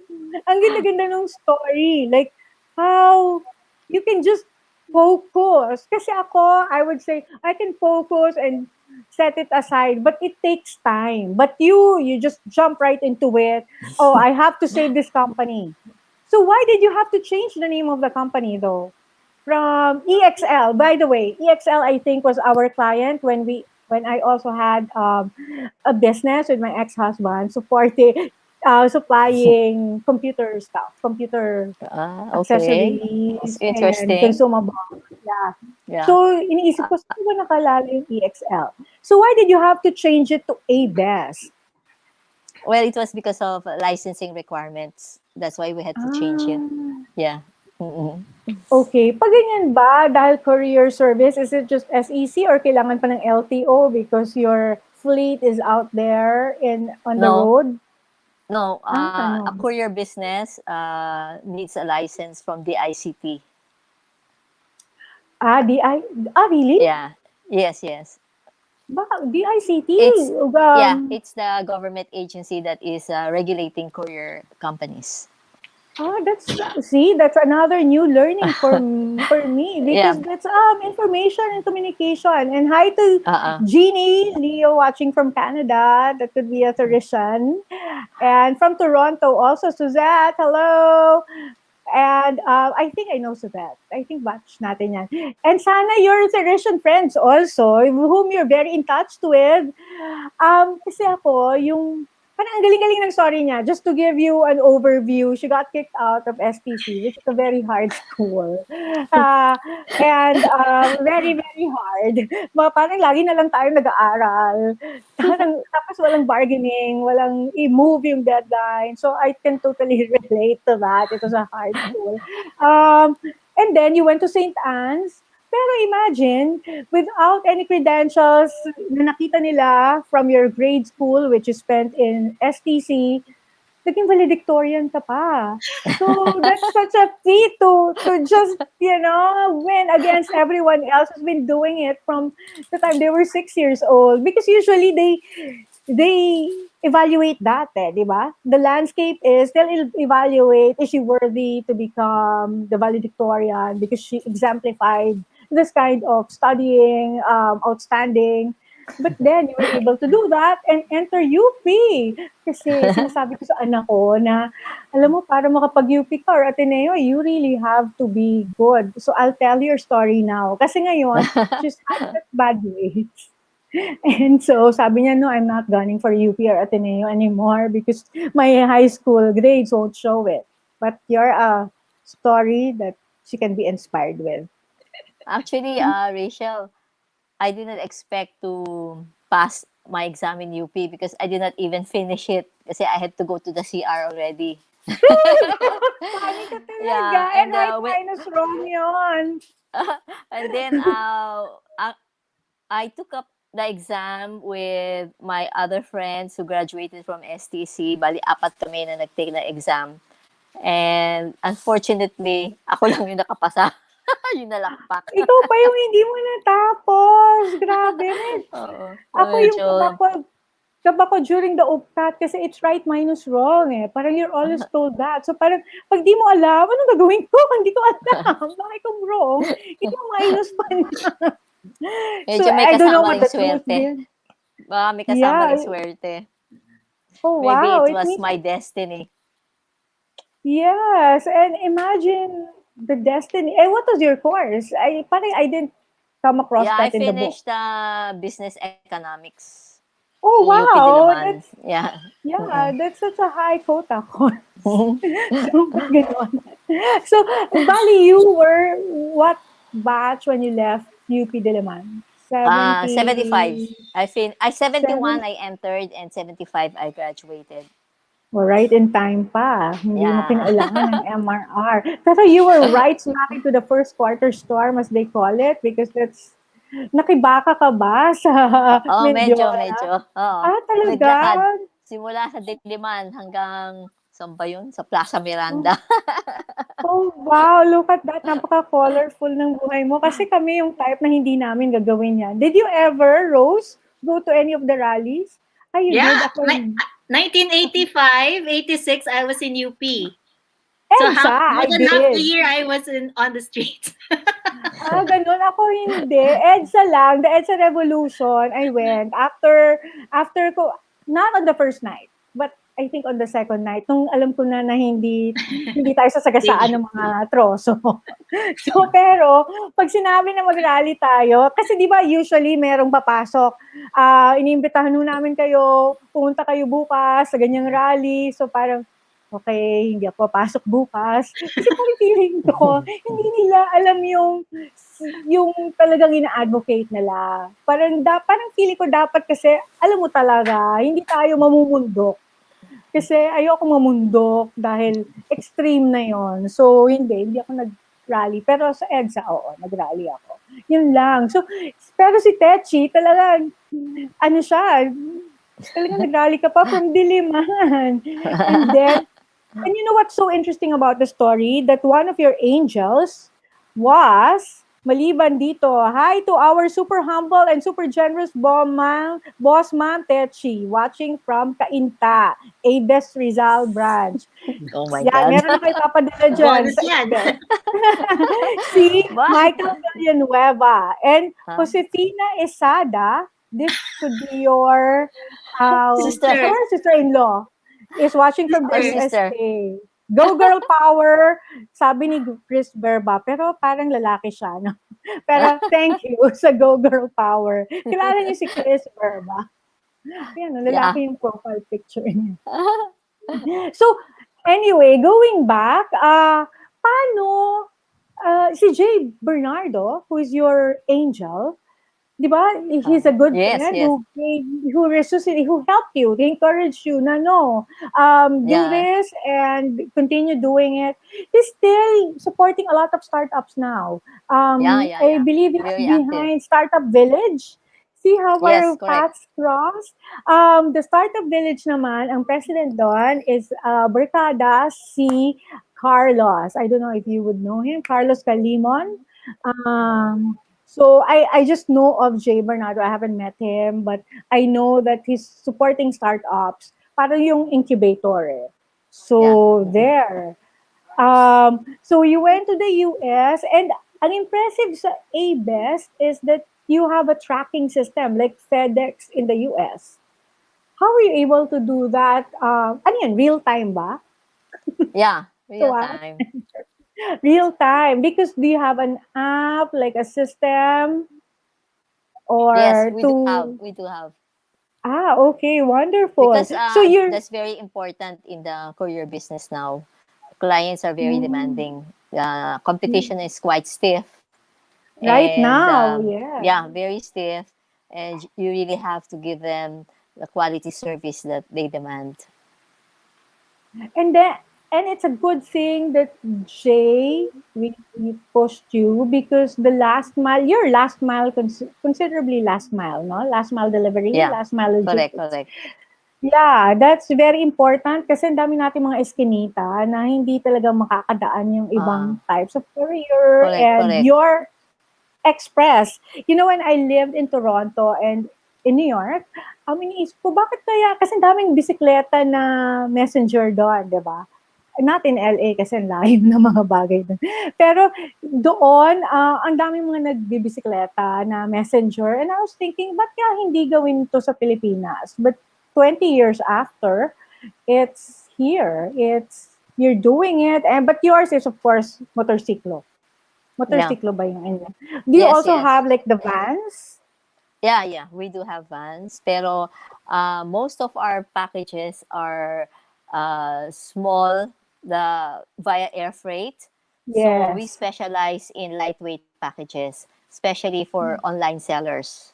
ang ganda-ganda ng story. Like, how you can just focus. Kasi ako, I would say, I can focus and set it aside. But it takes time. But you just jump right into it. Oh, I have to save this company. So why did you have to change the name of the company though? From EXL. By the way, EXL I think was our client when I also had a business with my ex-husband supporting supplying computer stuff, computer Okay. accessories and Interesting. consumables. Yeah. Yeah. So iniisip ko saan ba nakalala yung EXL? So why did you have to change it to A-Best? Well, it was because of licensing requirements. That's why we had to change it. Yeah. Mm-mm. Okay. Pag ganyan ba, dahil courier service, is it just SEC or kailangan pa ng LTO because your fleet is out there on the No, road? no. A Ano? courier business needs a license from the ICT. Really? Yeah. Yes, yes. DICT? It's yeah, Um, it's the government agency that is regulating courier companies. that's another new learning for me Yeah. because that's information and communication. And hi to Uh-uh. Jeannie, Leo watching from Canada. That could be a Tourishan. And from Toronto also, Suzette, hello. And I think I know Suzette. I think batch natin yan. And sana your Tourishan friends also, whom you're very in touch with. Kasi ako, parang ang galing-galing ng story niya. Just to give you an overview, she got kicked out of STC, which is a very hard school. Uh, and very, very hard. Parang lagi na lang tayo nag-aaral. Tapos walang bargaining, walang i-move yung deadline. So I can totally relate to that. It was a hard school. And then you went to St. Anne's. Pero imagine, without any credentials na nakita nila from your grade school, which you spent in STC, naging valedictorian ka pa. So that's such a feat to just, win against everyone else who's been doing it from the time they were 6 years old. Because usually they evaluate that, di ba? The landscape is, they'll evaluate, is she worthy to become the valedictorian because she exemplified this kind of studying, outstanding. But then, you were able to do that and enter UP. Kasi sinasabi ko sa anak ko na, alam mo, para makapag-UP ka or Ateneo, you really have to be good. So, I'll tell your story now. Kasi ngayon, she's had such bad grades. And so, sabi niya, no, I'm not gunning for UP or Ateneo anymore because my high school grades won't show it. But you're a story that she can be inspired with. Actually, Rachel, I did not expect to pass my exam in UP because I did not even finish it kasi I had to go to the CR already. Funny ka talaga. Yeah, And height minus wrong yun. and then I took up the exam with my other friends who graduated from STC. Bali, apat kami na nag-take na exam. And unfortunately, ako lang yung nakapasa. Yung nalakpak. Ikaw pa yung hindi mo natapos. Grabe. Oo. Ako yung Medyo, kaba ko during the UPCAT kasi it's right minus wrong eh. Parang you're always told that. So parang pag di mo alam, anong gagawin ko? Hindi ko alam. Bakit kung wrong? Ikaw minus pa niya. medyo may I don't know kasama what ring the truth swerte. is. Baka may kasama Yeah. ring swerte. Oh, Maybe wow. it It was means, my destiny. yes. And imagine the destiny. And what was your course? I didn't come across Yeah, I that in the book. finished business economics Oh, in UP wow. Diliman. Yeah. Yeah, that's such a high quota course. So, ba't ganon? So, bali, you were what batch when you left UP Diliman? 75. 70, 71 7? I entered and 75 I graduated. Well, right in time pa. Hindi mo Yeah. kinailangan ng MRR. Pero you were right smack into the first quarter storm, as they call it, because nakibaka ka ba sa Oh, medyo. Mendiola? Oo. Talaga? Naglakad. Simula sa Diliman hanggang saan ba yun? Sa Plaza Miranda. Oh, wow. Look at that. Napaka-colorful ng buhay mo. Kasi kami yung type na hindi namin gagawin yan. Did you ever, Rose, go to any of the rallies? You did. Yeah, Ako, 1985, 86, I was in UP. So EDSA, more I than half the did. year I was on the streets. Ganun. Ako hindi. EDSA lang. The EDSA Revolution, I went. After ko, not on the first night, but I think on the second night, nung alam ko na hindi tayo sasagasaan ng mga troso. So, pero, pag sinabi na mag-rally tayo, kasi di ba usually merong papasok, iniimbitahan nun namin kayo, pumunta kayo bukas sa ganyang rally. So, parang, okay, hindi ako papasok bukas. Kasi parang feeling ko, hindi nila alam yung talagang ina-advocate nila. Parang feeling ko dapat kasi, alam mo talaga, hindi tayo mamumundok. Kasi ayoko mamundok dahil extreme na yon. So, hindi ako nag-rally. Pero sa EDSA, oo, nag-rally ako. Yun lang. So, pero si Techie, talagang, ano siya, talagang nag-rally ka pa from Diliman. And then, and you know what's so interesting about the story? That one of your angels was, maliban dito, hi to our super humble and super generous boss ma'am Techi, watching from Cainta, Abes Rizal branch. Oh my Yan, God. meron na kayo papadala dyan Bonus sa yan. Abes. Si Wow. Michael Villanueva and Huh? Josefina Isada, this could be your Sister. sister-in-law, is watching from the Our Sister. sister. USA. Go girl power, sabi ni Chris Berba, pero parang lalaki siya, no? Pero thank you sa Go Girl Power. Kilala niyo si Chris Berba? Yan, Yeah. lalaki yung profile picture niya. So, anyway, going back, paano si Jay Bernardo, who is your angel, di ba? He's a good Yes, friend yes. who resuscitated, who helped you, who encouraged you na no, do Yeah. this and continue doing it. He's still supporting a lot of startups now. Yeah. I believe he's Very active. behind Startup Village. See how Yes, our correct. paths cross? The Startup Village naman, ang president doon is Bertada si Carlos. I don't know if you would know him, Carlos Calimon. So I just know of Jay Bernardo. I haven't met him, but I know that he's supporting startups. Parang yung incubator eh. Yeah. So there. So you went to the US and ang impressive sa A-Best is that you have a tracking system like FedEx in the US. How were you able to do that? Ano yan, real time ba? Yeah. So, Real time. real time. Because do you have an app, like a system? Or Yes, we to do have. We do have. okay, wonderful. Because So you're that's very important in the courier business now. Clients are very demanding. Competition is quite stiff. right And now, yeah. yeah, very stiff. And you really have to give them the quality service that they demand. And it's a good thing that Jay really pushed you because the last mile, your last mile, considerably last mile, no? Last mile delivery, Yeah, last mile correct, logistics. correct. Yeah, that's very important kasi ang dami natin mga eskinita na hindi talaga makakadaan yung ibang types of courier Correct, and correct. your express. You know, when I lived in Toronto and in New York, iniisip ko, bakit kaya? Kasi ang daming bisikleta na messenger doon, di ba? Not in LA kasi ang layo ng mga bagay doon. Pero doon, ang daming mga nagbibisikleta na messenger. And I was thinking, ba't kaya hindi gawin to sa Pilipinas? But 20 years after, it's here. You're doing it. But yours is, of course, motorsiklo. Motorsiklo ba yung inyo? Do you Yes, also yes. have like the vans? Yeah, we do have vans. Pero most of our packages are small, via air freight. So we Yes. specialize in lightweight packages, especially for online sellers.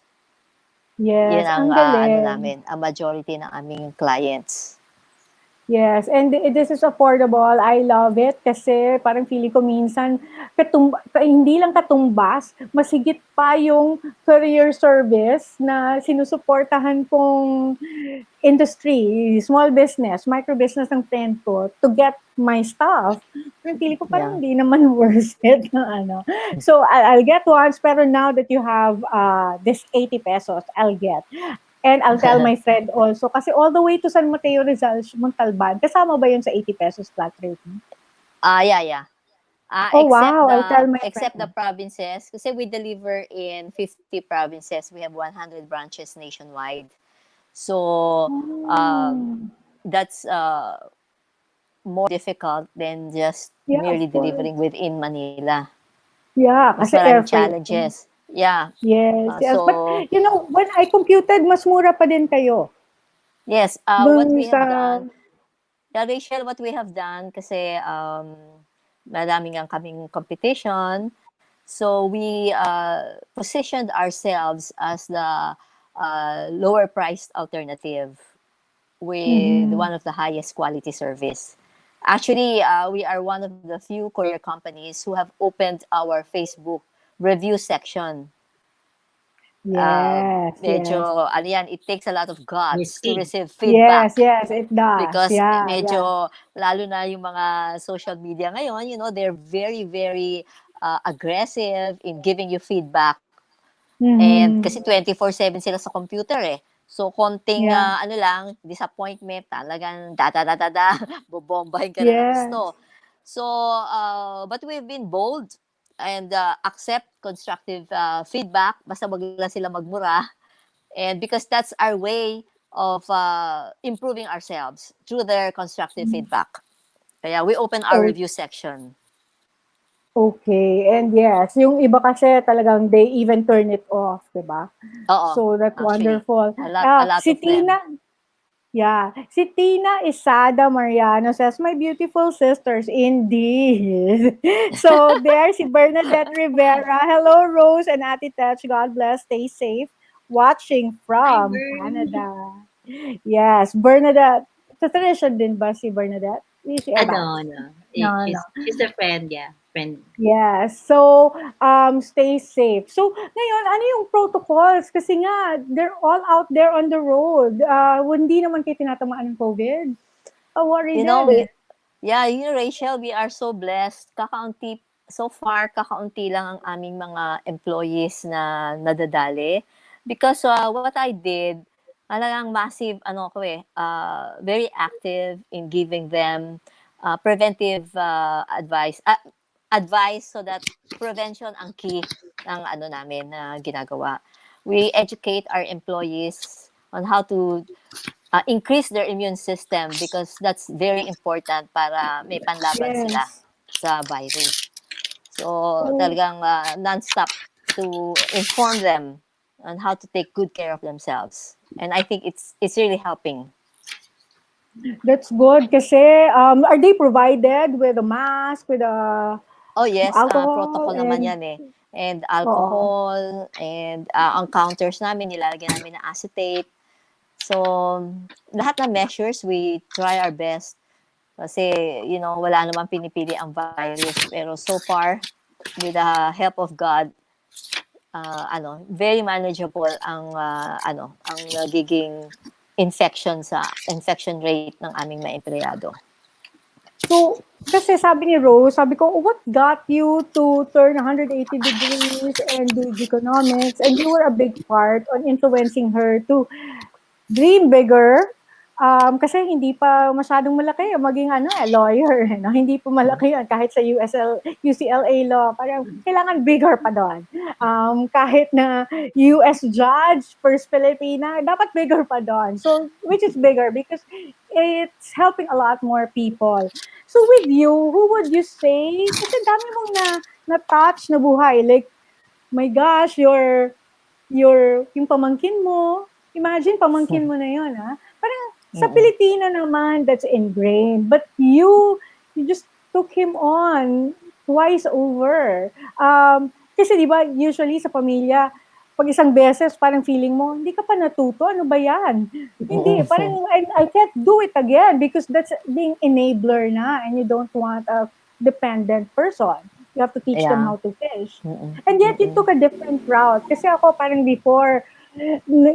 Yun Yes, ang ang ano galing. namin, ang majority ng aming clients. Yes, and this is affordable. I love it kasi parang feeling ko minsan hindi lang katumbas, mas higit pa yung courier service na sinusuportahan kong industry, small business, micro business ng friend ko to get my stuff. Parang feeling ko parang Yeah. hindi naman worth it na ano. So I'll get once, pero now that you have this 80 pesos, I'll get. And I'll tell my friend also, kasi all the way to San Mateo Rizal, Montalban, kasama ba yun sa 80 pesos flat rate? Yeah. Oh, wow, I'll tell my Except the friend. provinces, kasi we deliver in 50 provinces. We have 100 branches nationwide. So that's more difficult than just Yeah, merely of course. delivering within Manila. Yeah, Mas kasi air maraming freight. challenges. Yeah. Yes, yes. So, But, you know, when I computed, mas mura pa din kayo. yes, what Dun we have sa, done, Rachel, what we have done, kasi maraming ang kaming competition, so we positioned ourselves as the lower priced alternative. with Mhm. one of the highest quality service. Actually, we are one of the few courier companies who have opened our Facebook review section. Yes, Medyo, yes. ano yan, it takes a lot of guts to Risky. receive Yes, feedback yes, it does. because Yeah, yeah. medyo, lalo na yung mga social media ngayon, they're very, very aggressive in giving you feedback. And Mhm. kasi 24/7 sila sa computer eh. So, konting Yeah. ano lang, disappointment, talagang da-da-da-da-da, bobombahin ka na ng Yes. gusto. So, but we've been bold and accept constructive feedback, basta wag lang sila magmura. And because that's our way of improving ourselves through their constructive feedback. Kaya we open our Oh, review section. okay. And yes, yung iba kasi talagang they even turn it off, 'di ba? Oo, So that's actually, wonderful. a lot Si of them. Tina, yeah, si Tina ISADA Mariano says, "My beautiful sisters, indeed." So there, si Bernadette Rivera. Hello, Rose and Ate Tech. God bless. Stay safe. Watching Hi, from Bernie. Canada. Yes, Bernadette. Sa tradition din ba si Bernadette? Is she a bat? No, no. No, no. She's a friend, yeah. Friend. Yes. So, stay safe. So, ngayon, ano yung protocols? Kasi nga, they're all out there on the road. Hindi naman kayo tinatamaan ng COVID. Worry You know, din. yeah, Rachel, we are so blessed. So far, kakaunti lang ang aming mga employees na nadadali. Because what I did, talagang massive, very active in giving them preventive advice so that prevention ang key ng namin na ginagawa. We educate our employees on how to increase their immune system because that's very important para may panlaban sila Yes. sa virus. So, So, talagang non-stop to inform them on how to take good care of themselves. And I think it's really helping. that's good kasi are they provided with a mask, with a Oh yes, alcohol, protocol naman and yan eh. And oo. alcohol, and ang counters namin, nilalagyan namin ng acetate. So, lahat ng measures, we try our best. Kasi, wala namang pinipili ang virus. Pero so far, with the help of God, very manageable ang nagiging infection rate ng aming mga empleyado. So, kasi sabi ni Rose, sabi ko, what got you to turn 180 degrees and do economics? And you were a big part on influencing her to dream bigger. Kasi hindi pa masyadong malaki maging lawyer. No? Hindi pa malaki yun kahit sa UCLA law. Parang kailangan bigger pa doon. Kahit na US judge, first Filipina, dapat bigger pa doon. So, which is bigger because it's helping a lot more people. So with you, who would you say? Kasi dami mong na-touch na buhay. Like, my gosh, yung pamangkin mo, imagine pamangkin mo na yun, ha? Parang sa Pilipino naman, that's ingrained. But you just took him on twice over. Kasi di ba, usually sa pamilya, pag isang beses, parang feeling mo, hindi ka pa natuto, ano ba yan? Hindi, parang I can't do it again because that's being enabler na and you don't want a dependent person. You have to teach them Yeah. how to fish. And yet, you took a different route. Kasi ako, parang before,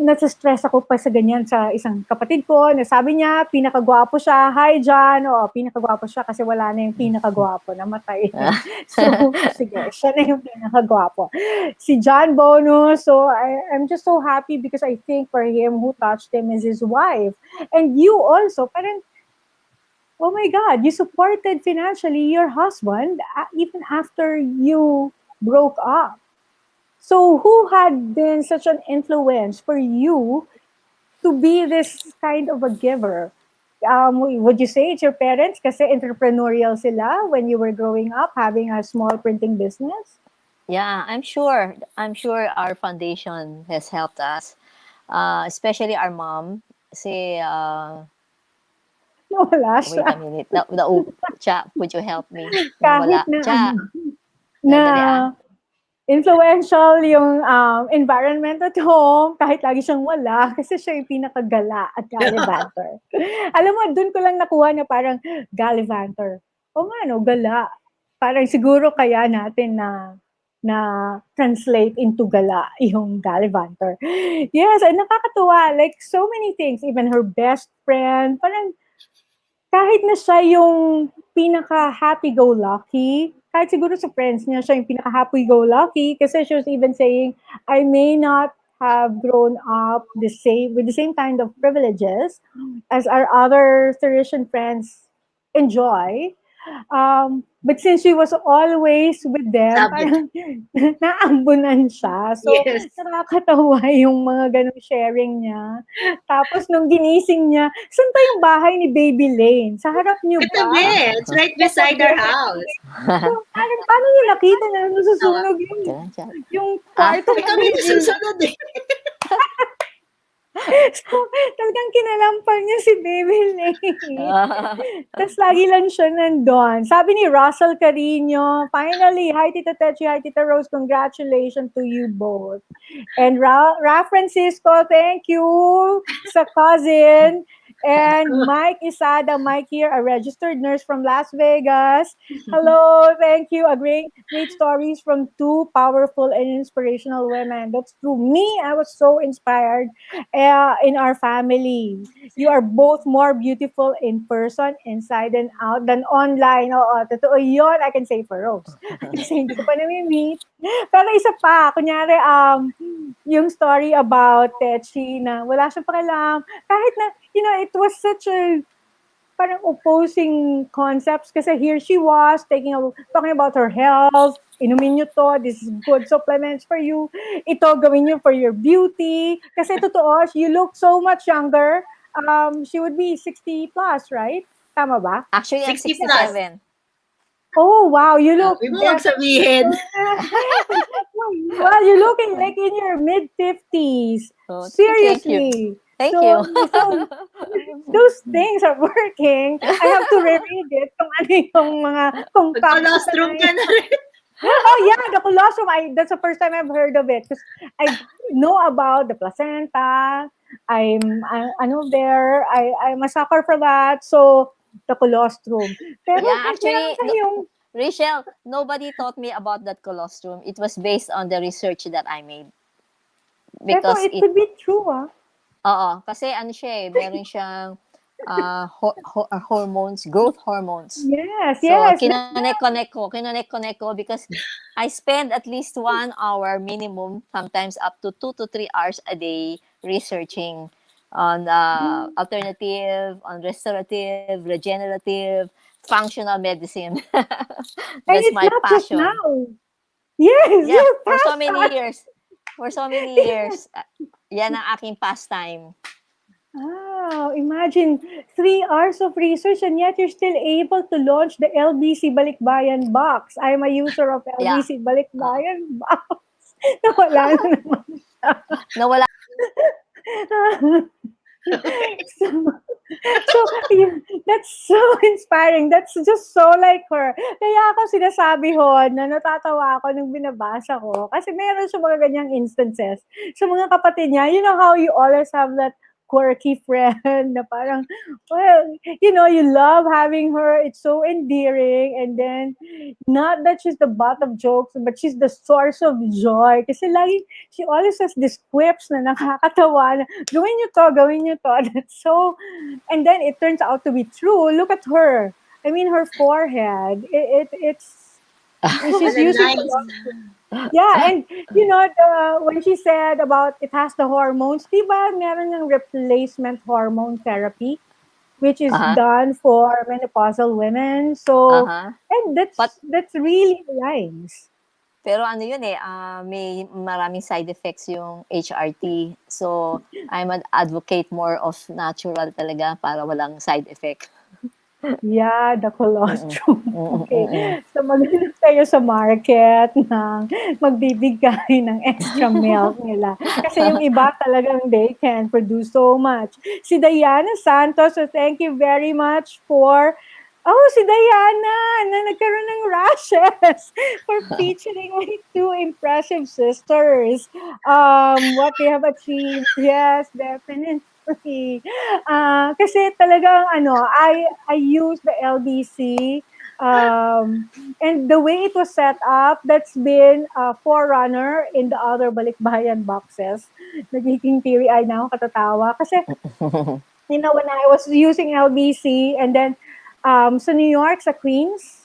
nasa-stress ako pa sa ganyan sa isang kapatid ko, na sabi niya, pinakagwapo siya, hi John, pinakagwapo siya kasi wala na yung pinakagwapo, namatay. So, sige, siya na yung pinakagwapo. Si John Bonus, so I'm just so happy because I think for him, who touched him is his wife. And you also, parang, oh my God, you supported financially your husband even after you broke up. So who had been such an influence for you to be this kind of a giver? Would you say it's your parents kasi entrepreneurial sila when you were growing up, having a small printing business? Yeah, I'm sure. Our foundation has helped us, especially our mom. Kasi, Wala wait siya. a minute. Cha, would you help me? Kahit Nawala. na Cha, na dali ah. influential yung environment at home, kahit lagi siyang wala, kasi siya yung pinakagala at gallivanter. Alam mo, dun ko lang nakuha na parang gallivanter. O nga, no, gala. Parang siguro kaya natin na translate into gala yung gallivanter. Yes, and nakakatuwa. Like, so many things. Even her best friend. Parang kahit na siya yung pinaka-happy-go-lucky, kahit siguro sa friends niya, siya yung pinaka-happy-go-lucky kasi she was even saying, I may not have grown up with the same kind of privileges as our other Thracian friends enjoy. But since she was always with them, Sabi. parang naambunan siya. So, Yes. nakakatawa yung mga ganong sharing niya. Tapos, nung ginising niya, saan ba yung bahay ni Baby Lane? Sa harap niyo ba? Katabi. It's right beside our house. So, paano niyo nakita na nasusunog yung kwarto Ay, ni kami Baby? nasusunod eh. So, talagang kinalampal niya si Baby Lane. Tapos lagi lang siya nandun. Sabi ni Russell Carino, finally, hi Tita Techie, hi Tita Rose, congratulations to you both. And Ra Francisco, thank you sa cousin. And Mike ISADA, Mike here, a registered nurse from Las Vegas. Hello, thank you. Great stories from two powerful and inspirational women. That's true. Me, I was so inspired in our family. You are both more beautiful in person, inside and out, than online. Oo, totoo yun. I can say for Rose. Kasi hindi ko pa nami-meet. Pero isa pa, kunyari, yung story about Techie na wala siyang pakialam. Kahit na, it was such a parang opposing concepts kasi here she was talking about her health. Inumin nyo to, this is good supplements for you. Ito, gawin nyo for your beauty. Kasi totoo, you look so much younger. She would be 60 plus, right? Tama ba? Actually, I'm 60 plus. 67. Oh, wow, you look... Sabi mo huwag sabihin. Well, you're looking like in your mid-50s. Oh, Seriously. Thank you. So, those things are working. I have to reread it kung ano yung mga... Colostrum ka na rin. Oh yeah, the colostrum. That's the first time I've heard of it. Because I know about the placenta. I'm a sucker for that. So, the colostrum. Pero, Yeah, actually, meron kasi yung... Rachel, nobody taught me about that colostrum. It was based on the research that I made. Pero it could be true, ah. Oo, kasi ano siya eh, meron siyang hormones, growth hormones. Yes, So, yes. kinonect ko because I spend at least 1 hour minimum, sometimes up to 2 to 3 hours a day researching on alternative, on restorative, regenerative, functional medicine. And That's it's my not just passion. now. Yes, Yeah, your for so passion. many years. For so many years. Yan ang aking pastime. Wow, imagine 3 hours of research and yet you're still able to launch the LBC Balikbayan box. I'm a user of LBC Balikbayan box. Nawala na naman siya. Nawala. So, that's so inspiring. That's just so like her. Kaya ako sinasabi na natatawa ako nung binabasa ko. Kasi meron siya mga ganyang instances. Sa mga kapatid niya, you know how you always have that quirky friend na parang, well, you love having her. It's so endearing. And then, not that she's the butt of jokes, but she's the source of joy. Kasi she always has these quips na nakakatawa na, gawin niyo to. That's so, and then it turns out to be true. Look at her. I mean, her forehead. It's she's using Nice. yeah, and when she said about it has the hormones, diba meron ng replacement hormone therapy, which is done for menopausal women. So, and that's really nice. Pero ano yun eh, may maraming side effects yung HRT. So, I'm an advocate more of natural talaga para walang side effect. Yeah, the colostrum. Okay. So, maghanap tayo sa market ng magbibigay ng extra milk nila. Kasi yung iba talagang they can produce so much. Si Diana Santos, so thank you very much for Oh, si Diana na nagkaroon ng rashes for featuring my two impressive sisters. What they have achieved, yes, definitely. Kasi talagang I use the LBC, and the way it was set up, that's been a forerunner in the other balikbayan boxes. Nagiging teary-eyed na ako katatawa kasi when I was using LBC, and then sa New York, sa Queens,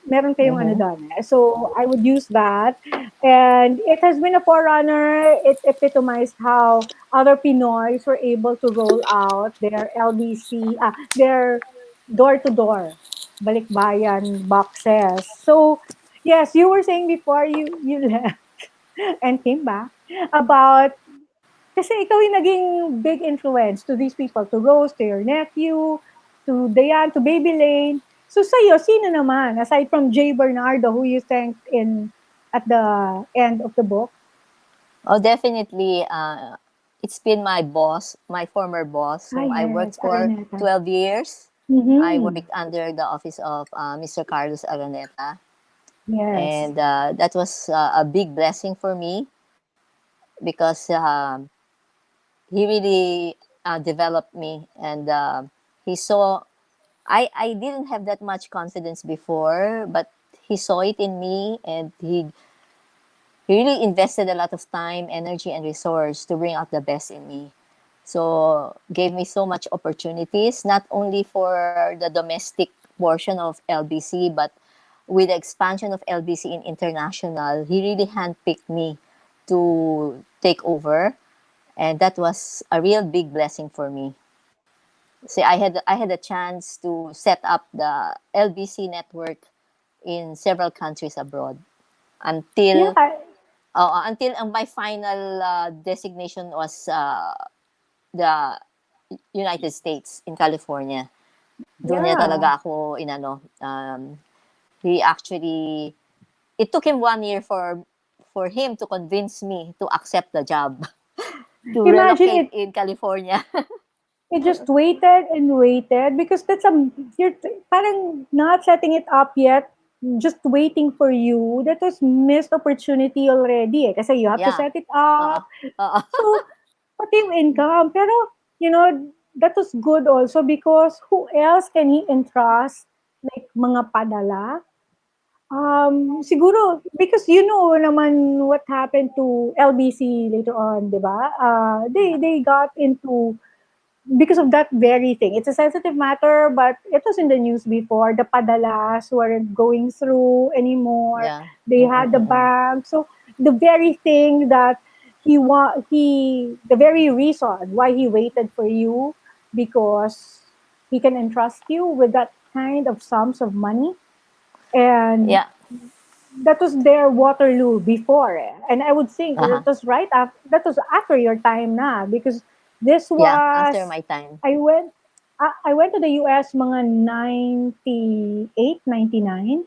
meron kayong ano doon. So I would use that. And it has been a forerunner. It epitomized how other Pinoys were able to roll out their LBC, their door-to-door balikbayan boxes. So, yes, you were saying before you left and came back about kasi ikaw yung naging big influence to these people, to Rose, to your nephew, to Dayan, to Baby Lane. So sa'yo, sino naman, aside from Jay Bernardo, who you thanked at the end of the book? Oh, definitely. It's been my boss, my former boss, whom I worked Yes, for Araneta. 12 years. I Mm-hmm. worked under the office of Mr. Carlos Araneta. Yes. And that was a big blessing for me because he really developed me. And he saw, I didn't have that much confidence before, but he saw it in me, and he really invested a lot of time, energy, and resource to bring out the best in me. So gave me so much opportunities, not only for the domestic portion of LBC, but with the expansion of LBC in international, he really handpicked me to take over, and that was a real big blessing for me. See, I had a chance to set up the LBC network in several countries abroad Yeah, until my final designation was the United States in California. Doon niya yeah. talaga ako inano. He actually, it took him 1 year for him to convince me to accept the job to Imagine relocate it, in California. it just waited and waited because you're parang not setting it up yet, just waiting for you. That was missed opportunity already kasi you have to Yeah. set it up. Oo. So, pati yung income. Pero, that was good also because who else can he entrust? Like, mga padala? Siguro, because you know naman what happened to LBC later on, di ba? They got into, because of that very thing. It's a sensitive matter, but it was in the news before. The padalas weren't going through anymore. Yeah. They had the bank. So the very thing that the very reason why he waited for you, because he can entrust you with that kind of sums of money. And Yeah. that was their Waterloo before. And I would think Uh-huh. that was that was after your time na, because this Yeah, after was, my time. I went to the US mga 98, 99.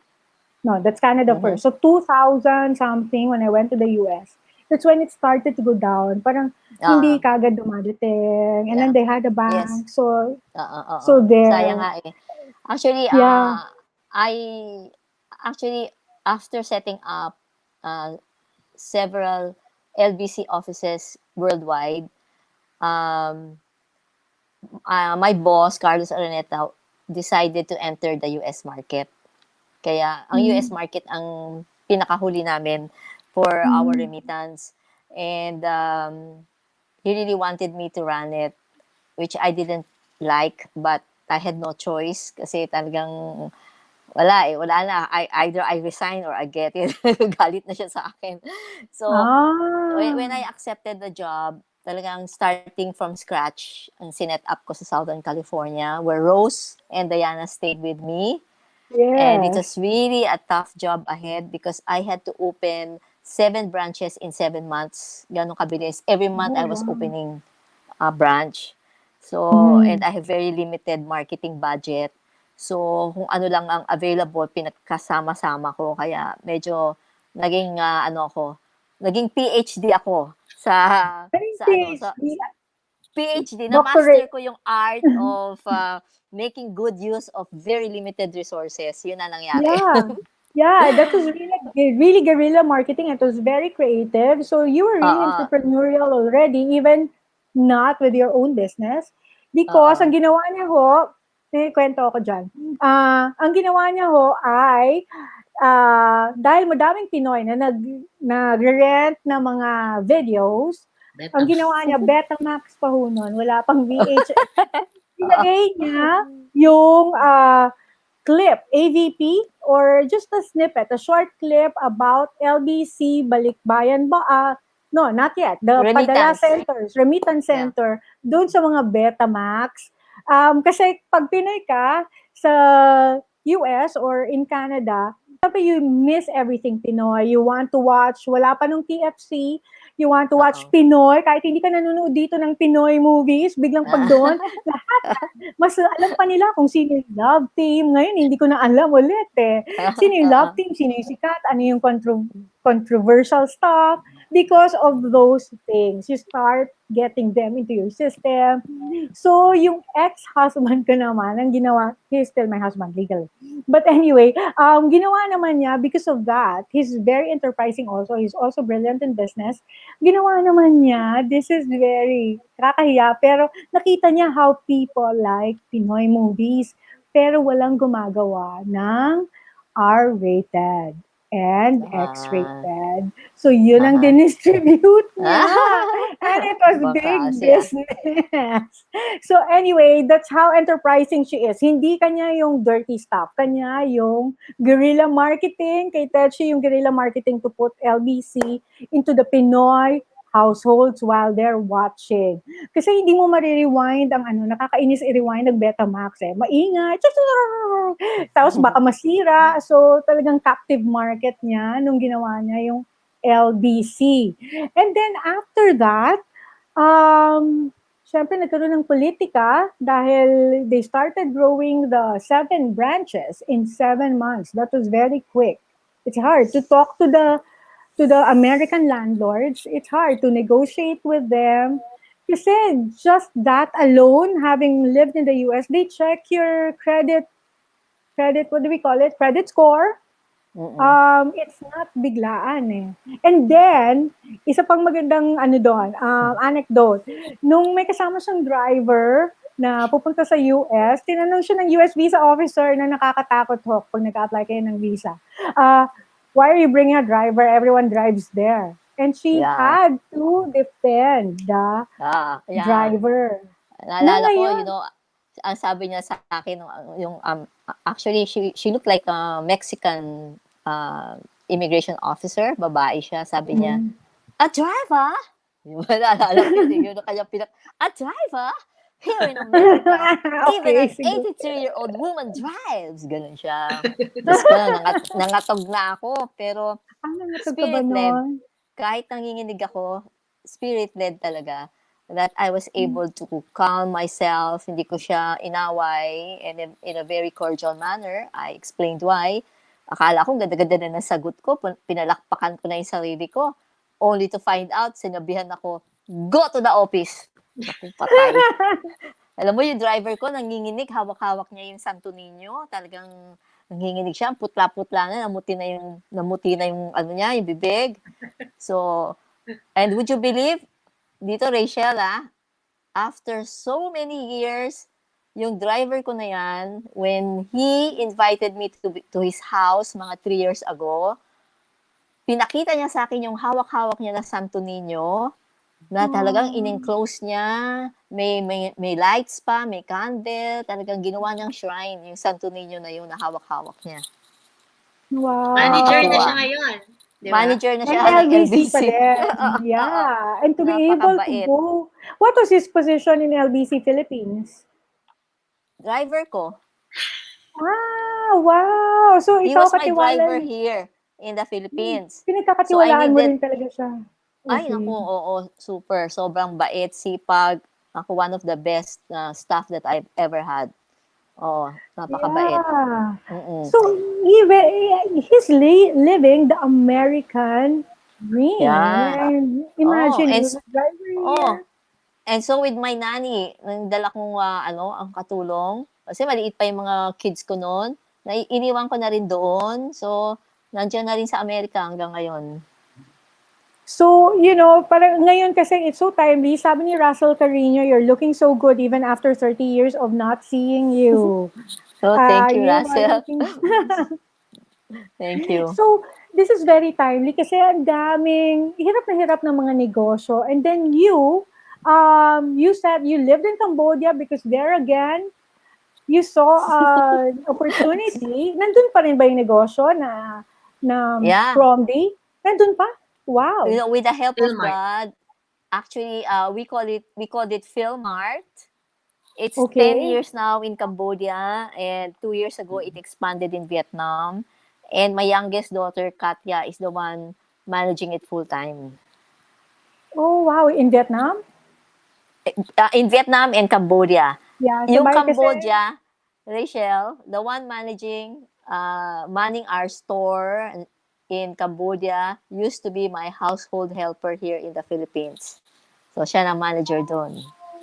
No, that's Canada Mhm. first. So 2000 something when I went to the US. That's when it started to go down. Parang hindi Oo. kagad dumadating. And then Yeah. they had a Yes. bank. So Oo. so Sayang there. nga eh. Actually, Yeah. I actually after setting up uh, several LBC offices worldwide, um, my boss Carlos Araneta decided to enter the US market. Kaya ang US Mm, market ang pinakahuli namin for our mm. remittance, and he really wanted me to run it, which I didn't like, but I had no choice kasi talagang wala na. Either I resign or I get it. Galit na siya sa akin. So, when Ah, I accepted the job, talagang starting from scratch ang sinet up ko sa Southern California, where Rose and Diana stayed with me. And it yes. was really a tough job ahead because I had to open 7 branches in 7 months. Ganun kabilis. Every month Oh, I was wow. opening a branch. So, and Mhm. I have very limited marketing budget. So, kung ano lang ang available, pinagkasama-sama ko. Kaya medyo naging naging PhD ako sa Anong sa ano sa PhD? PhD, Doctorate. na-master ko yung art of making good use of very limited resources. Yun na nangyari. Yeah. Yeah, that was really guerrilla marketing. It was very creative. So you were really Oo. entrepreneurial already, even not with your own business. Because Oo. ang ginawa niya ho, may kwento ako dyan. Ang ginawa niya ho ay, dahil madaming Pinoy na nag-rent ng mga videos, ang ginawa niya, Betamax pa ho nun, wala pang VHS. Ilagay niya yung clip, AVP, or just a snippet, a short clip about LBC Balikbayan ba? No, not yet. The Padala Remittance. centers, remittance Yeah. center, doon sa mga Betamax. Kasi pag Pinoy ka sa US or in Canada, sabi you miss everything Pinoy. You want to watch, wala pa nung TFC, you want to watch Oo. Pinoy, kahit hindi ka nanonood dito ng Pinoy movies, biglang pag doon, lahat mas alam pa nila kung sino yung love team. Ngayon, hindi ko na alam ulit eh. Sino yung love team, sino yung sikat, ano yung controversial stuff. Because of those things, you start getting them into your system. So, yung ex-husband ko naman, ang ginawa, he's still my husband legally. But anyway, ginawa naman niya, because of that, he's very enterprising also. He's also brilliant in business. Ginawa naman niya, this is very kakahiya, pero nakita niya how people like Pinoy movies, pero walang gumagawa ng R-rated and X-rated. So, yun ang dinistribute niya. And it was big Baka siya. business. So, anyway, that's how enterprising she is. Hindi kanya yung dirty stuff. Kanya yung guerrilla marketing. Kay Techie, yung guerrilla marketing to put LBC into the Pinoy households while they're watching. Kasi hindi mo marirewind ang nakakainis i-rewind ng Betamax eh. Maingay. Tapos baka masira. So talagang captive market niya nung ginawa niya yung LBC. And then after that, syempre nagkaroon ng politika dahil they started growing the 7 branches in 7 months. That was very quick. It's hard to talk to the American landlords. It's hard to negotiate with them. Kasi just that alone, having lived in the US, they check your credit, what do we call it? Credit score. It's not biglaan eh. And then, isa pang magandang anecdote. Nung may kasama siyang driver na pupunta sa US, tinanong siya ng US visa officer na nakakatakot ho pag nag-apply kayo ng visa. Why are you bringing a driver? Everyone drives there. And she had to defend the driver. Naalala ko, ang sabi niya sa akin, actually, she looked like a Mexican immigration officer. Babae siya. Sabi niya, a driver? Naalala ko yun na kanya a driver? Here in America, even an 83-year-old woman drives. Ganun siya. Tapos nangatog na ako. Pero spirit-led. Kahit nanginginig ako, spirit-led talaga. That I was able to calm myself. Hindi ko siya inaway. And in a very cordial manner, I explained why. Akala ko ganda-ganda na nasagot ko. Pinalakpakan ko na yung sarili ko. Only to find out, sinabihan ako, go to the office. Naku, patay. Alam mo, yung driver ko, nanginginig, hawak-hawak niya yung Santo Niño. Talagang nanginginig siya, putla-putla na, namuti na yung niya, yung bibig. So, and would you believe, dito Rachele, after so many years, yung driver ko na yan, when he invited me to his house mga 3 years ago, pinakita niya sa akin yung hawak-hawak niya na Santo Niño, na talagang in-enclose niya, may lights pa, may candle, talagang ginawa niyang shrine, yung Santo Niño na yun na hawak-hawak niya. Wow. Manager na siya ngayon. Diba? Manager na siya ng ng LBC LBC. pa din. Yeah. And to be able to Napakabait. go. What was his position in LBC Philippines? Driver ko. Wow. So He ikaw was my driver katiwala. here in the Philippines. Pinagkakatiwalaan mo rin talaga siya. Ay, naku, oo, super. Sobrang bait, sipag. Ako, one of the best staff that I've ever had. Oo, napakabait. Yeah. Mm-mm. So he's living the American dream. Yeah. And imagine Oh, and he was a driver Oh, here. And so with my nanny, nang dala kong ang katulong, kasi maliit pa yung mga kids ko noon, iniwan ko na rin doon. So, nandiyan na rin sa Amerika hanggang ngayon. So, parang ngayon kasi it's so timely. Sabi ni Russell Carino, you're looking so good even after 30 years of not seeing you. So, thank you, You are Russell. looking... Thank you. So, this is very timely kasi ang daming hirap na hirap ng mga negosyo. And then you said you lived in Cambodia because there again, you saw an opportunity. Nandun pa rin ba yung negosyo na Yeah. Promdi? Nandun pa? Wow. With the help of Philmart. God, actually, we called it Philmart. It's Okay. 10 years now in Cambodia, and 2 years ago, it expanded in Vietnam. And my youngest daughter, Katya, is the one managing it full-time. Oh, wow. In Vietnam? In Vietnam and Cambodia. Yeah. Yung Sabay kasi, Cambodia, Rachele, the one manning our store in Cambodia, used to be my household helper here in the Philippines. So, siya na manager doon.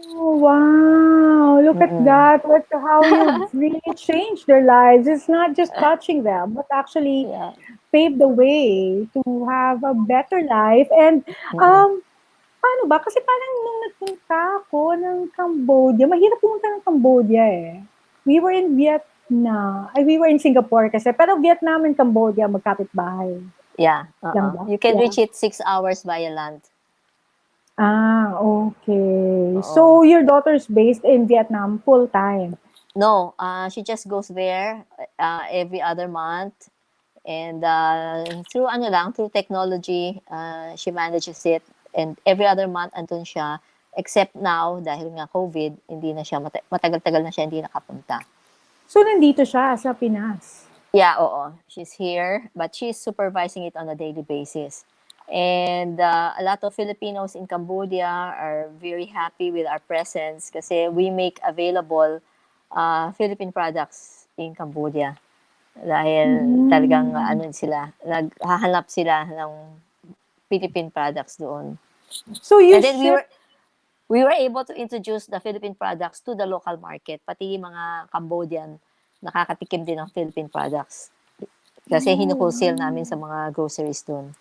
oh, wow. Look at that. Look how you've really changed their lives. It's not just touching them, but actually Yeah. pave the way to have a better life. And paano ba? Kasi parang nung nagpunta ako ng Cambodia, mahirap pumunta ng Cambodia eh. We were in Vietnam. We were in Singapore kasi. Pero Vietnam and Cambodia, magkapit-bahay. Yeah. Lang ba? You can Yeah. reach it 6 hours via land. Ah, okay. Oo. So, your daughter's based in Vietnam full-time? No, she just goes there every other month. And through technology, she manages it. And every other month, andun siya. Except now, dahil nga COVID, hindi na siya, matagal-tagal na siya hindi nakapunta. So, nandito siya sa Pinas? Yeah, oo. She's here, but she's supervising it on a daily basis. And a lot of Filipinos in Cambodia are very happy with our presence kasi we make available Philippine products in Cambodia. Dahil talagang naghahanap sila ng Philippine products doon. So, you And then ship... we were able to introduce the Philippine products to the local market, pati yung mga Cambodian nakakatikim din ng Philippine products. Kasi hinuwholesale namin sa mga groceries doon.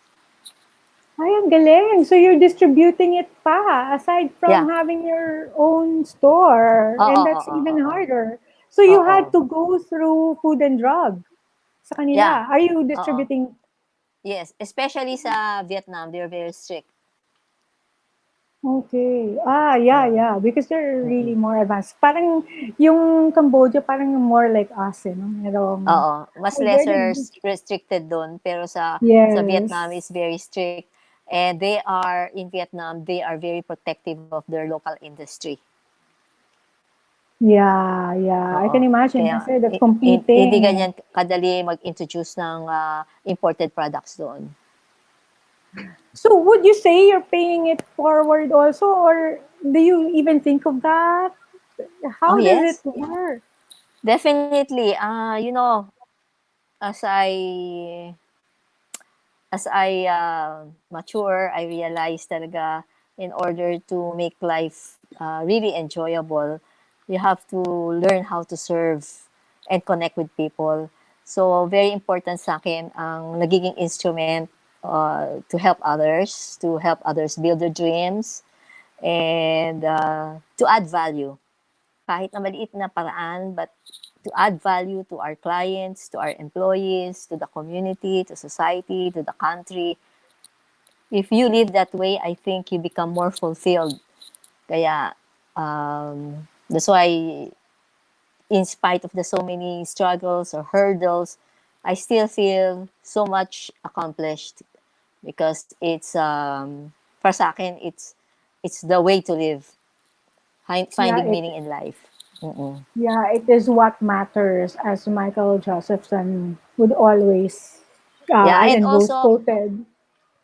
Ay, ang galing. So, you're distributing it pa, aside from Yeah. having your own store. And that's even harder. So, you had to go through food and drug sa kanila. Yeah. Are you distributing... Yes, especially sa Vietnam, they're very strict. Okay. Yeah. Because they're really more advanced. Parang yung Cambodia, parang more like us, no? Merong... Oo, mas Ay, lesser very- restricted doon, pero sa Yes. Vietnam is very strict. And in Vietnam, they are very protective of their local industry. Yeah. I can imagine Kaya, kasi that's competing. hindi ganyan kadali mag-introduce ng imported products doon. So would you say you're paying it forward also, or do you even think of that? How does Yes. it work? Definitely. As I mature, I realize talaga in order to make life really enjoyable, you have to learn how to serve and connect with people. So, very important sa akin ang nagiging instrument to help others build their dreams, and to add value. Kahit na maliit na paraan, but to add value to our clients, to our employees, to the community, to society, to the country. If you live that way, I think you become more fulfilled. Kaya, that's why, in spite of the so many struggles or hurdles, I still feel so much accomplished because it's, para sa akin, it's the way to live. Finding meaning in life. Yeah, it is what matters, as Michael Josephson would always and most quoted.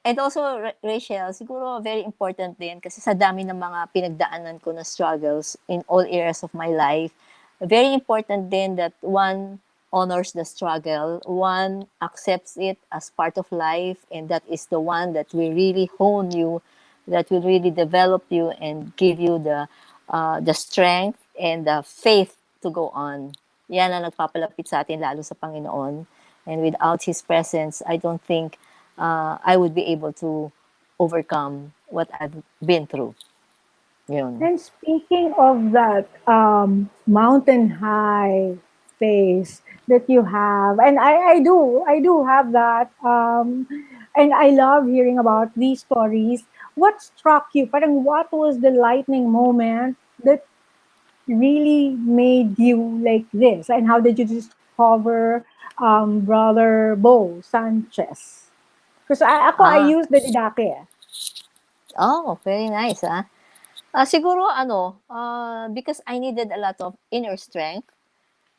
And also, Rachele, siguro very important din kasi sa dami ng mga pinagdaanan ko na struggles in all areas of my life, very important din that one honors the struggle, one accepts it as part of life, and that is the one that will really hone you that will really develop you and give you the strength and the faith to go on. Yan ang nagpapalapit sa atin lalo sa Panginoon. And without His presence, I don't think I would be able to overcome what I've been through. Yun. And speaking of that mountain high face that you have, and I do have that, and I love hearing about these stories. What struck you? Parang what was the lightning moment that really made you like this? And how did you discover Brother Bo Sanchez? Because I Ah, use the Didake. Eh. oh, very nice, siguro because I needed a lot of inner strength.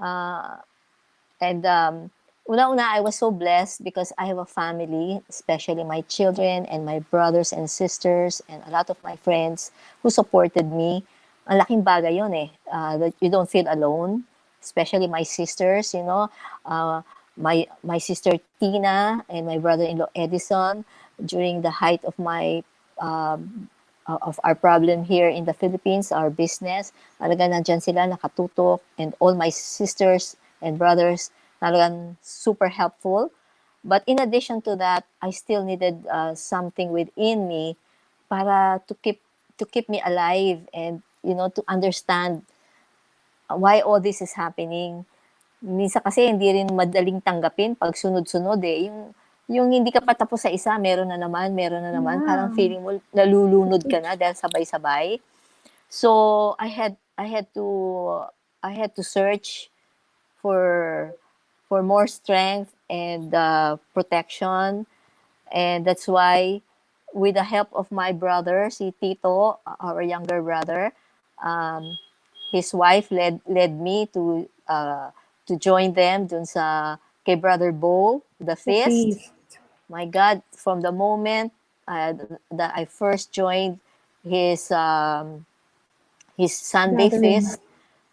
And una-una, I was so blessed because I have a family, especially my children and my brothers and sisters and a lot of my friends who supported me. Ang laking bagay yun that you don't feel alone, especially my sisters, uh, my sister Tina and my brother-in-law Edison during the height of my of our problem here in the Philippines, our business. Talaga nandyan sila nakatutok, and all my sisters and brothers talagang super helpful. But in addition to that, I still needed something within me para to keep me alive and to understand why all this is happening. Minsan kasi hindi rin madaling tanggapin pag sunod-sunod yung hindi ka pa tapos sa isa, meron na naman, parang Yeah. feeling mo nalulunod ka na dahil sabay-sabay. So I had to search for more strength and protection, and that's why with the help of my brother, si Tito, our younger brother, um, his wife led me to join them dun sa kay Brother Bo, the The feast. feast. My God, from the moment that I first joined his Sunday Gathering. feast,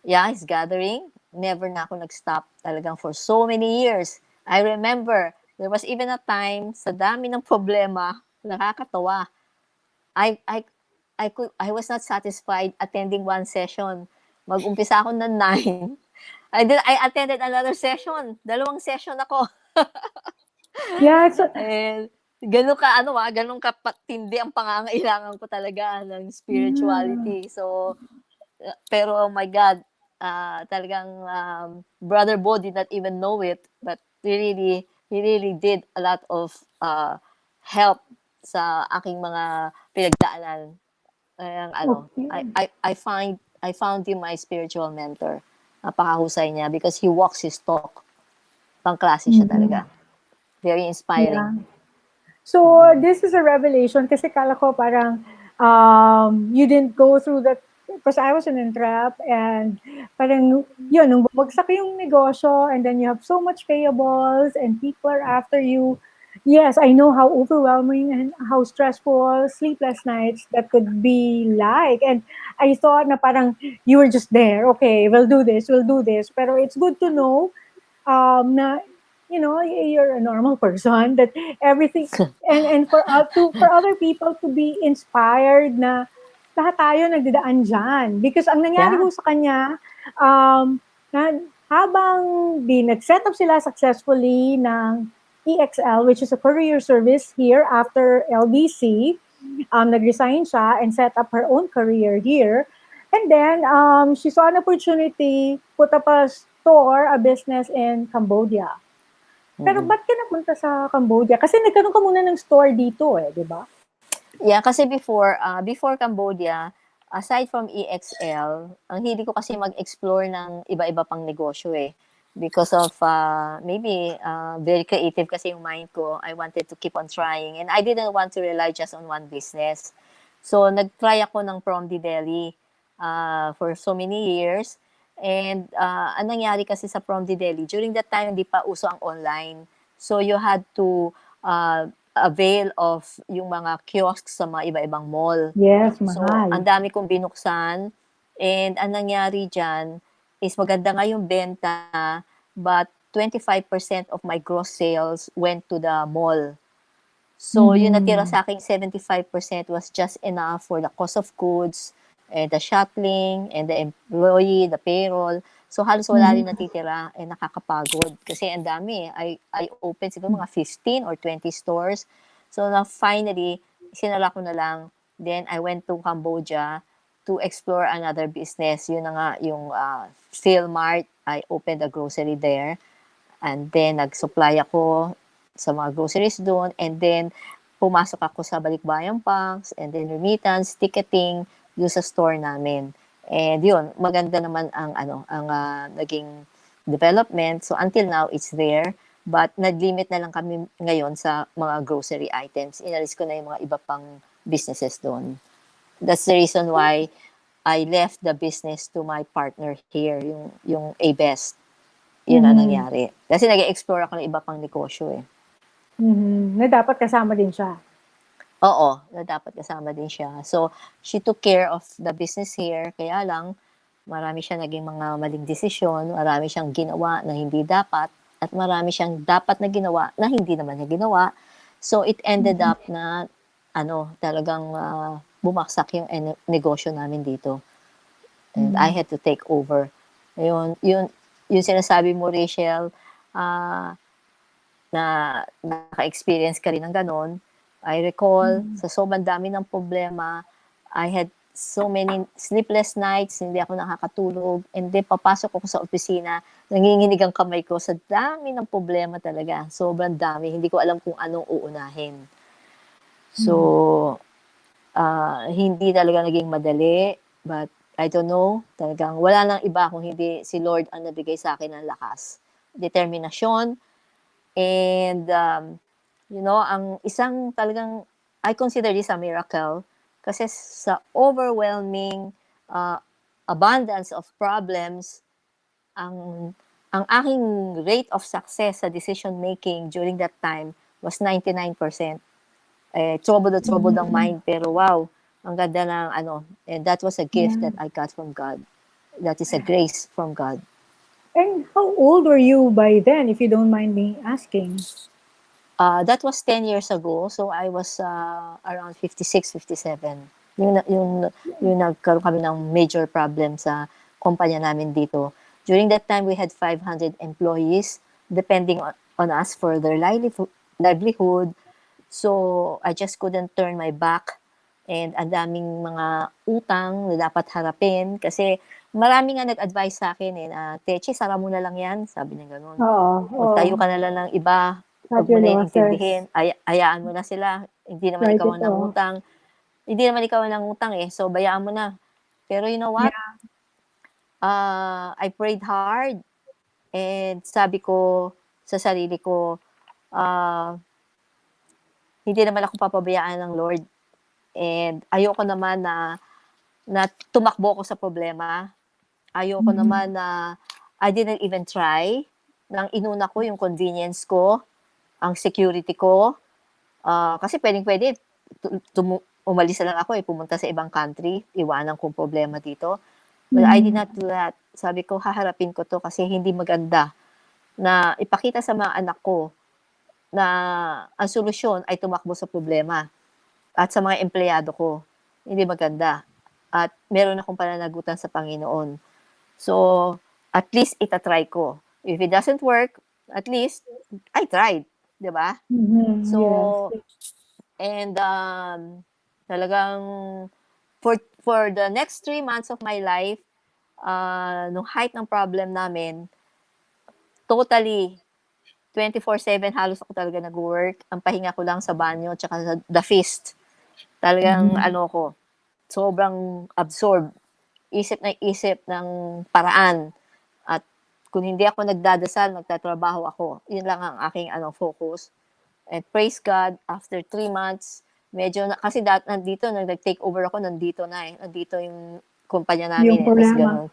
his gathering, never na ako nag-stop talagang for so many years. I remember, there was even a time, sa dami ng problema, nakakatawa, I was not satisfied attending one session. Mag-umpisa ako ng 9. I attended another session. 2 session ako. Yeah, so And ganun ka patindi ang pangangailangan ko talaga ng mm, spirituality. So, pero oh my God, talagang Brother Bo did not even know it, but he really did a lot of help sa aking mga pinagdaanan. okay. I found him my spiritual mentor. Napakahusay niya because he walks his talk. Pangklase siya Mm, talaga. Very inspiring. yeah. So this is a revelation kasi kala ko parang you didn't go through that because I was in a trap and parang yun, nung bumagsak yung negosyo and then you have so much payables and people are after you. Yes, I know how overwhelming and how stressful sleepless nights that could be like. And I thought na parang you were just there. Okay, we'll do this, we'll do this. Pero it's good to know na you're a normal person that everything and for other people to be inspired na lahat tayo nagdadaan diyan because ang nangyari Yeah. ho sa kanya na habang nag-set up sila successfully ng EXL, which is a courier service here after LBC, nag-resign siya and set up her own career here. And then she saw an opportunity, put up a store, a business in Cambodia. Pero ba't ka napunta sa Cambodia? Kasi nagkaroon ka muna ng store dito di ba? Yeah, kasi before Cambodia, aside from EXL, ang hilig ko kasi mag-explore ng iba-iba pang negosyo because of maybe very creative kasi yung mind ko. I wanted to keep on trying and I didn't want to rely just on one business. So nag-try ako ng Prom Deli for so many years. And anong nangyari kasi sa Prom Deli, during that time hindi pa uso ang online. So you had to avail of yung mga kiosks sa mga iba-ibang mall. Yes, So, mahal. ang dami kong binuksan and ang nangyari diyan is maganda nga yung benta but 25% of my gross sales went to the mall. So, yung natira sa akin 75% was just enough for the cost of goods, and the shuttling, and the employee, the payroll. So, halos wala rin natitira, nakakapagod. Kasi ang dami. I opened siguro mga 15 or 20 stores. So, na finally, sinara ko na lang. Then, I went to Cambodia to explore another business. Yun na nga, yung Philmart. I opened a grocery there. And then, nag-supply ako sa mga groceries doon. And then, pumasok ako sa Balikbayan Punks, and then remittance, ticketing, doon sa store namin. And yun, maganda naman ang naging development. So until now, it's there. But nag-limit na lang kami ngayon sa mga grocery items. Inalis ko na yung mga iba pang businesses doon. That's the reason why I left the business to my partner here, yung A-Best. Yun ang nangyari. Kasi nag-explore ako ng iba pang negosyo eh. Na dapat kasama din siya. Oo, na dapat kasama din siya. So, she took care of the business here. Kaya lang, marami siya naging mga maling desisyon, marami siyang ginawa na hindi dapat, at marami siyang dapat na ginawa na hindi naman niya ginawa. So, it ended up na, talagang bumaksak yung negosyo namin dito. And I had to take over. Yun sinasabi mo, Rachel, na naka-experience ka rin ng ganon. I recall, sa sobrang dami ng problema, I had so many sleepless nights, hindi ako nakakatulog, and then papasok ako sa opisina, nanginginig ang kamay ko sa dami ng problema talaga. Sobrang dami, hindi ko alam kung anong uunahin. So, hindi talaga naging madali, but I don't know, talagang wala nang iba kung hindi si Lord ang nabigay sa akin ng lakas, determinasyon, and ang isang talagang, I consider this a miracle, kasi sa overwhelming abundance of problems, ang aking rate of success sa decision making during that time was 99%. Troubled ang mind, pero wow, ang ganda ng and that was a gift that I got from God. That is a grace from God. And how old were you by then, if you don't mind me asking? That was 10 years ago, so I was around 56, 57. Yung nagkaroon kami ng major problem sa kumpanya namin dito. During that time, we had 500 employees depending on us for their livelihood. So, I just couldn't turn my back, and ang daming mga utang na dapat harapin kasi marami nga nag-advise sa akin na, Techie, sara mo na lang yan. Sabi niya ganun. Magtayo ka na lang ng iba. Huwag mo na yung intindihin. Hayaan mo na sila. Hindi naman ikaw ang nangutang. Hindi naman ikaw ang nangutang eh. So, bayaan mo na. Pero you know what? I prayed hard. And sabi ko sa sarili ko, hindi naman ako papabayaan ng Lord. And ayoko naman na tumakbo ko sa problema. Ayoko naman na I didn't even try. Nang inuna ko yung convenience ko, ang security ko. Kasi pwede, umalis na lang ako pumunta sa ibang country, iwanan kong problema dito. But I did not do that. Sabi ko, haharapin ko to kasi hindi maganda na ipakita sa mga anak ko na ang solusyon ay tumakbo sa problema. At sa mga empleyado ko, hindi maganda. At meron akong pananagutan sa Panginoon. So, at least itatry ko. If it doesn't work, at least I tried. Diba? So, and talagang for the next 3 months of my life, nung height ng problem namin, totally 24/7 halos ako talaga nag-work. Ang pahinga ko lang sa banyo tsaka sa the feast. Talagang sobrang absorb. Isip ng paraan. At kung hindi ako nagdadasal, nagtatrabaho ako. Yun lang ang aking focus. And praise God, after 3 months, medyo kasi nandito, nag-take over ako, nandito na Nandito yung kumpanya namin. Yung problema.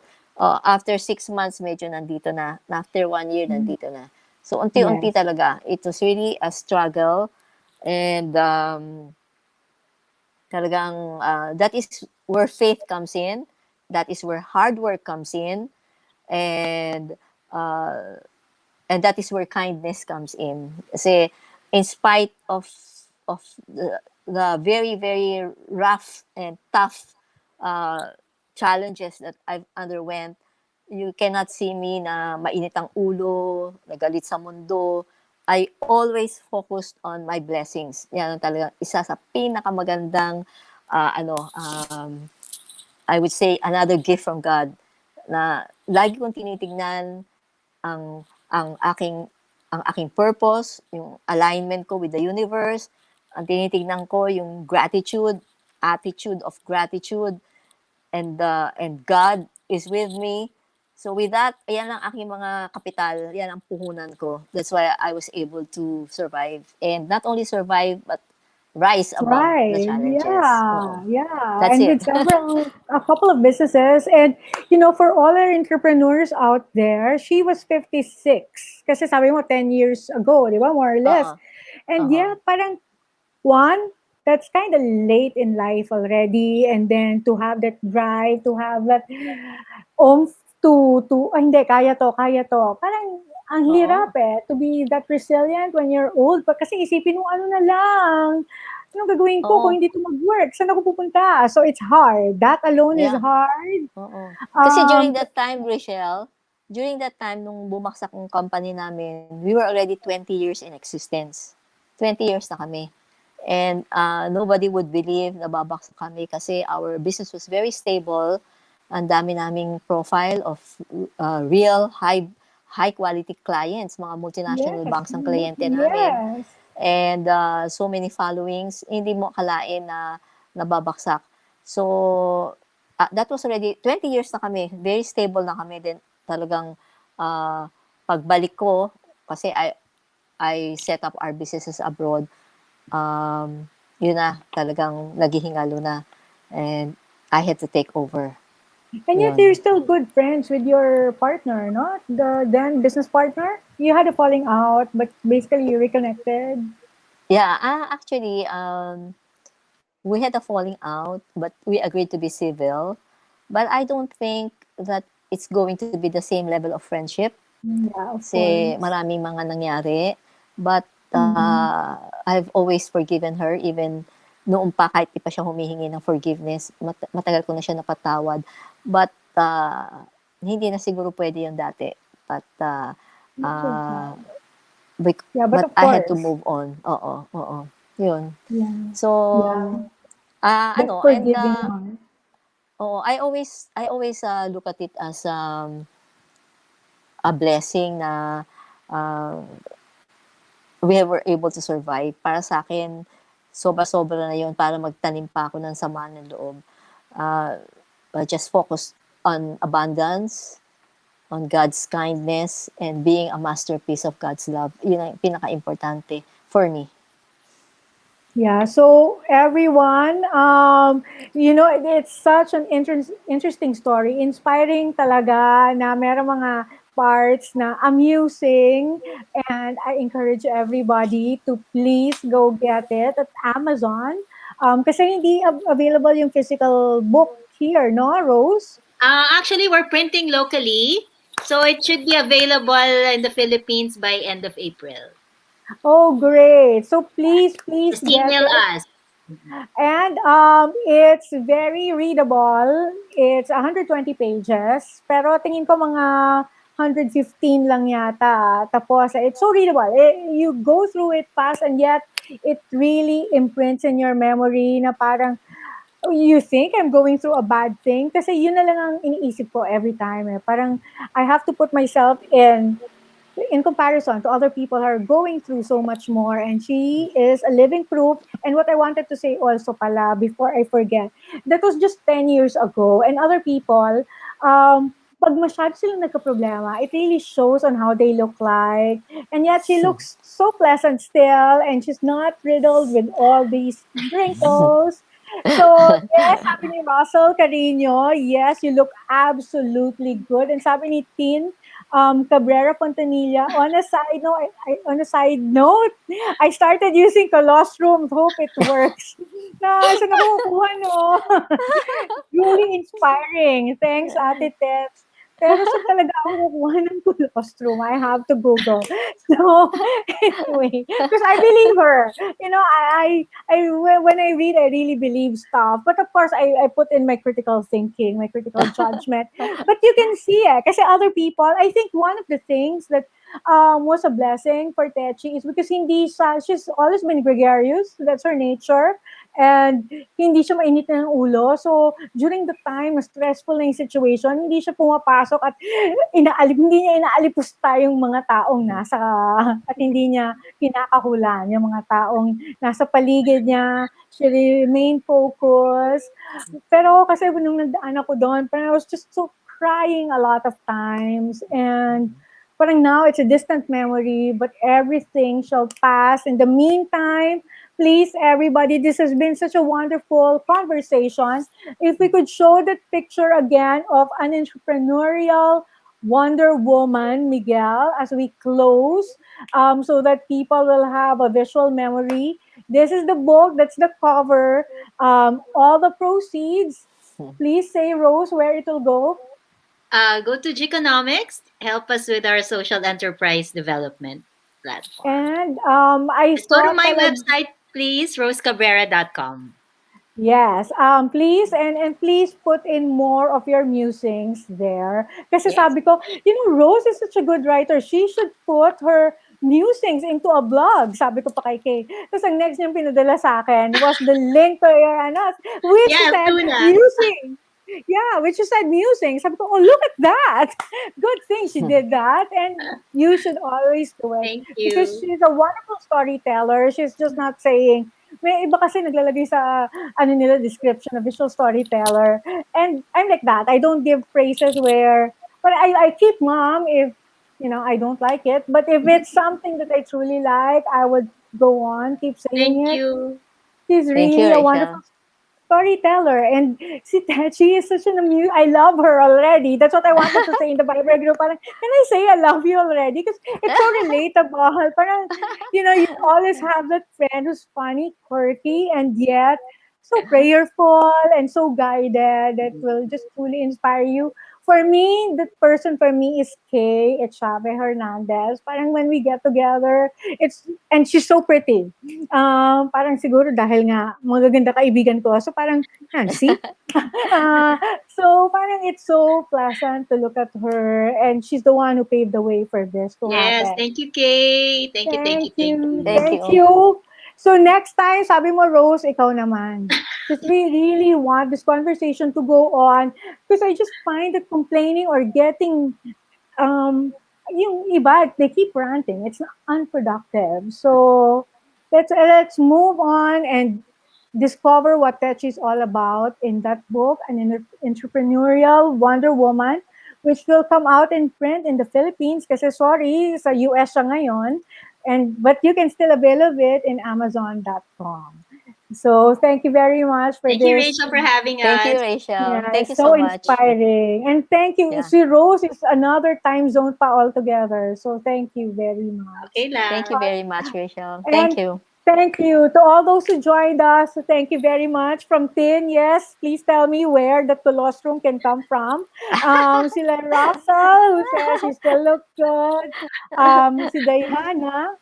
After 6 months, medyo nandito na. After 1 year, nandito na. So, unti-unti talaga. It was really a struggle. And talagang that is where faith comes in. That is where hard work comes in. And that is where kindness comes in. Kasi in spite of of the very, very rough and tough challenges that I've underwent, you cannot see me na mainit ang ulo, nagalit sa mundo. I always focused on my blessings. Yan ang talaga isa sa pinakamagandang I would say another gift from God na lagi kong tinitingnan ang aking purpose, yung alignment ko with the universe. Ang tinitingnan ko yung gratitude, attitude of gratitude, and God is with me. So with that, ayan ang aking mga kapital, yan ang puhunan ko. That's why I was able to survive. And not only survive, but rise above the Right. challenges. Yeah. Oo. Yeah. That's And it. with a couple of businesses. And, for all our entrepreneurs out there, she was 56. Kasi sabi mo, 10 years ago, di ba? More or less. Oo. And Uh-huh. yeah, parang, one, that's kind of late in life already. And then to have that drive, to have that oomph hindi, kaya to. Parang, ang Oo. hirap to be that resilient when you're old. Kasi isipin mo, ano na lang, anong gagawin ko kung Oo. hindi to mag-work? Saan ako pupunta? So it's hard. That alone is Yeah. hard. Oo. Kasi during Um, that time, Rachelle, nung bumagsak ang company namin, we were already 20 years in existence. 20 years na kami. And nobody would believe na babaksak kami kasi our business was very stable. Ang dami naming profile of real high quality clients, mga multinational yes. banks ang kliyente namin. Yes. And so many followings, hindi mo akalain na nababaksak. So that was already 20 years na kami, very stable na kami. Then talagang pagbalik ko, kasi I set up our businesses abroad, yun na, talagang naghihingalo na. And I had to take over. And yet Yun. you're still good friends with your partner, no? The then business partner? You had a falling out, but basically you reconnected. Yeah, actually, we had a falling out, but we agreed to be civil. But I don't think that it's going to be the same level of friendship. Yeah, of Kasi course. maraming mga nangyari. But I've always forgiven her, even noong pa, kahit di pa siya humihingi ng forgiveness, matagal ko na siya napatawad. But hindi na siguro pwede yung dati. But Yeah, but of I had to course. move on. Oo. Yun. Yeah. So, That and forgiving heart. I always look at it as a blessing na we were able to survive. Para sa akin, sobra-sobra na yun para magtanim pa ako ng sama ng loob. Just focus on abundance, on God's kindness, and being a masterpiece of God's love. Yun ang pinaka-importante for me. Yeah, so everyone, it's such an interesting story. Inspiring talaga na meron mga parts na amusing, and I encourage everybody to please go get it at Amazon. Kasi hindi available yung physical book here, no, Rose? Actually, we're printing locally, so it should be available in the Philippines by end of April. Oh, great. So please Just get email it. us. And it's very readable. It's 120 pages. Pero tingin ko mga 115 lang yata. Tapos, it's so readable. You go through it fast, and yet it really imprints in your memory na parang, you think I'm going through a bad thing? Kasi yun na lang ang iniisip ko every time. Parang, I have to put myself in comparison to other people who are going through so much more, and she is a living proof. And what I wanted to say also pala, before I forget, that was just 10 years ago, and other people, pag masyado silang nagka-problema, it really shows on how they look like, and yet she looks so pleasant still, and she's not riddled with all these wrinkles. So, yes, sabi ni Russell Carino, yes, you look absolutely good. And sabi ni Tin Cabrera Fontanilla, on a side note, I started using colostrum. Hope it works. Na, saan ako kukuha, no? Really inspiring. Thanks, Ate Tets. Pero saan talaga ako kukuha ng colostrum? I have to Google. So, anyway, because I believe her. You know, when I read, I really believe stuff. But of course, I put in my critical thinking, my critical judgment. But you can see it. Kasi other people, I think one of the things that was a blessing for Techie is because she's always been gregarious. That's her nature. And hindi siya mainit ng ulo. So, during the time na stressful na yung situation, hindi siya pumapasok at hindi niya inaalipusta yung mga taong nasa, at hindi niya kinakahulan yung mga taong nasa paligid niya. She remained focused. Pero kasi nung nagdaan ako doon, parang I was just so crying a lot of times. And parang now it's a distant memory, but everything shall pass. In the meantime, please, everybody, this has been such a wonderful conversation. If we could show that picture again of an entrepreneurial Wonder Woman, Miguel, as we close, so that people will have a visual memory. This is the book, that's the cover. All the proceeds, please say, Rose, where it will go. Go to Geekonomics, help us with our social enterprise development platform. And I Let's go saw to my website, please, rosecabrera.com. Yes, please and please put in more of your musings there. Kasi Yes. sabi ko, you know, Rose is such a good writer. She should put her musings into a blog. Sabi ko pa kay Kay. Tapos ang next niyang pinadala sa akin was the link to your which Yeah, said Tuna. musing. Yeah, which you said musing. Sabi ko, oh, look at that. Good thing she did that. And you should always do it. Thank you. Because she's a wonderful storyteller. She's just not saying, may iba kasi naglalagay sa description of visual storyteller. And I'm like that. I don't give praises but I keep mum if, I don't like it. But if it's something that I truly like, I would go on, keep saying Thank it. you. She's Thank really you, a Rachel. wonderful storyteller. And si Techie is such I love her already. That's what I wanted to say in the Viber group. Parang, can I say I love you already? Because it's so relatable. Parang, you always have that friend who's funny, quirky, and yet so prayerful and so guided that will just truly inspire you. For me, that person for me is Kay Echave Hernandez. Parang when we get together, and she's so pretty. Parang siguro dahil nga magaganda kaibigan ko. So parang, see? So parang it's so pleasant to look at her, and she's the one who paved the way for this to Yes, happen. thank you, Kay. Thank you. Thank Thank you. you. So next time, sabi mo, Rose, ikaw naman. Because we really want this conversation to go on. Because I just find that complaining or getting, yung iba, they keep ranting. It's not unproductive. So let's move on and discover what Techie is all about in that book, an entrepreneurial Wonder Woman, which will come out in print in the Philippines. Kasi sorry, sa US siya ngayon. But you can still avail of it in Amazon.com. So thank you very much for Thank you, this. Rachel, for having Thank you, us. Rachel. Yeah, Thank you so so much. inspiring. And thank you. Yeah. Si Rose is another time zone pa altogether. So thank you very much. Okay lang. Thank you very much, Rachel. And Thank you. thank you to all those who joined us. Thank you very much. From Tin, yes, please tell me where the colostrum can come from. Sila Russell, who says you still look good. Si Diana,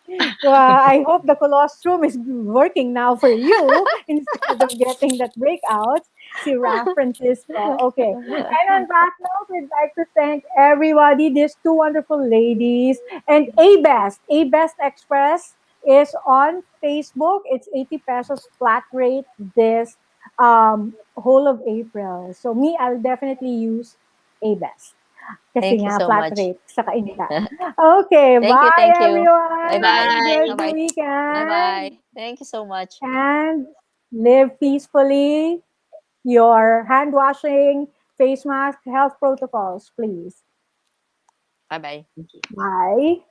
I hope the colostrum is working now for you instead of getting that breakout. Si Raf Francisco. Okay. And on that note, we'd like to thank everybody, these two wonderful ladies, and A-Best Express is on Facebook. It's 80 pesos flat rate this whole of April. So me, I'll definitely use A-Best. Kasi Thank you nga, so flat much. rate sa kainitan. Okay, bye Thank you. everyone. Bye-bye. Have a great Bye-bye. weekend. Bye-bye. Thank you so much. And live peacefully. Your hand washing, face mask, health protocols, please. Bye-bye. Bye.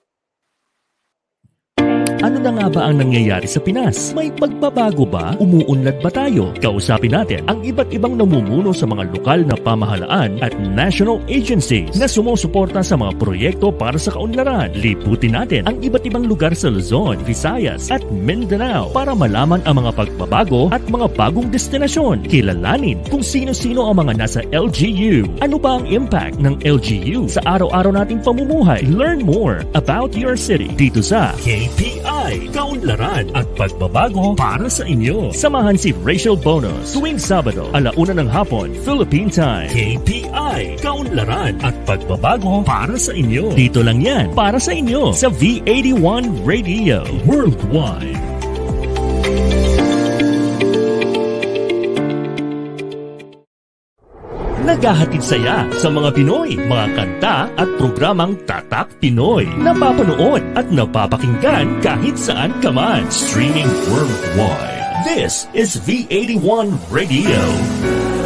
Thank you. Ano na nga ba ang nangyayari sa Pinas? May pagbabago ba? Umuunlad ba tayo? Kausapin natin ang iba't ibang namumuno sa mga lokal na pamahalaan at national agencies na sumusuporta sa mga proyekto para sa kaunlaran. Liputin natin ang iba't ibang lugar sa Luzon, Visayas at Mindanao para malaman ang mga pagbabago at mga bagong destinasyon. Kilalanin kung sino-sino ang mga nasa LGU. Ano ba ang impact ng LGU sa araw-araw nating pamumuhay? Learn more about your city dito sa KPI, Kaunlaran at Pagbabago para sa inyo. Samahan si Rachele Bonus tuwing Sabado, 1:00 ng hapon, Philippine Time. KPI, Kaunlaran at Pagbabago para sa inyo. Dito lang yan para sa inyo sa V81 Radio Worldwide. Naghahatid saya sa mga Pinoy, mga kanta at programang Tatak Pinoy. Napapanood at napapakinggan kahit saan ka man. Streaming worldwide. This is V81 Radio.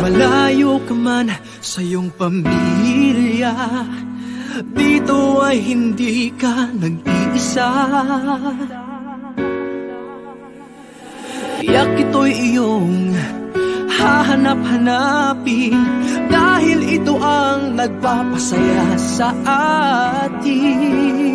Malayo ka man sa iyong pamilya, dito ay hindi ka nag-iisa. Tiyak ito'y iyong hahanap-hanapin, dahil ito ang nagpapasaya sa atin.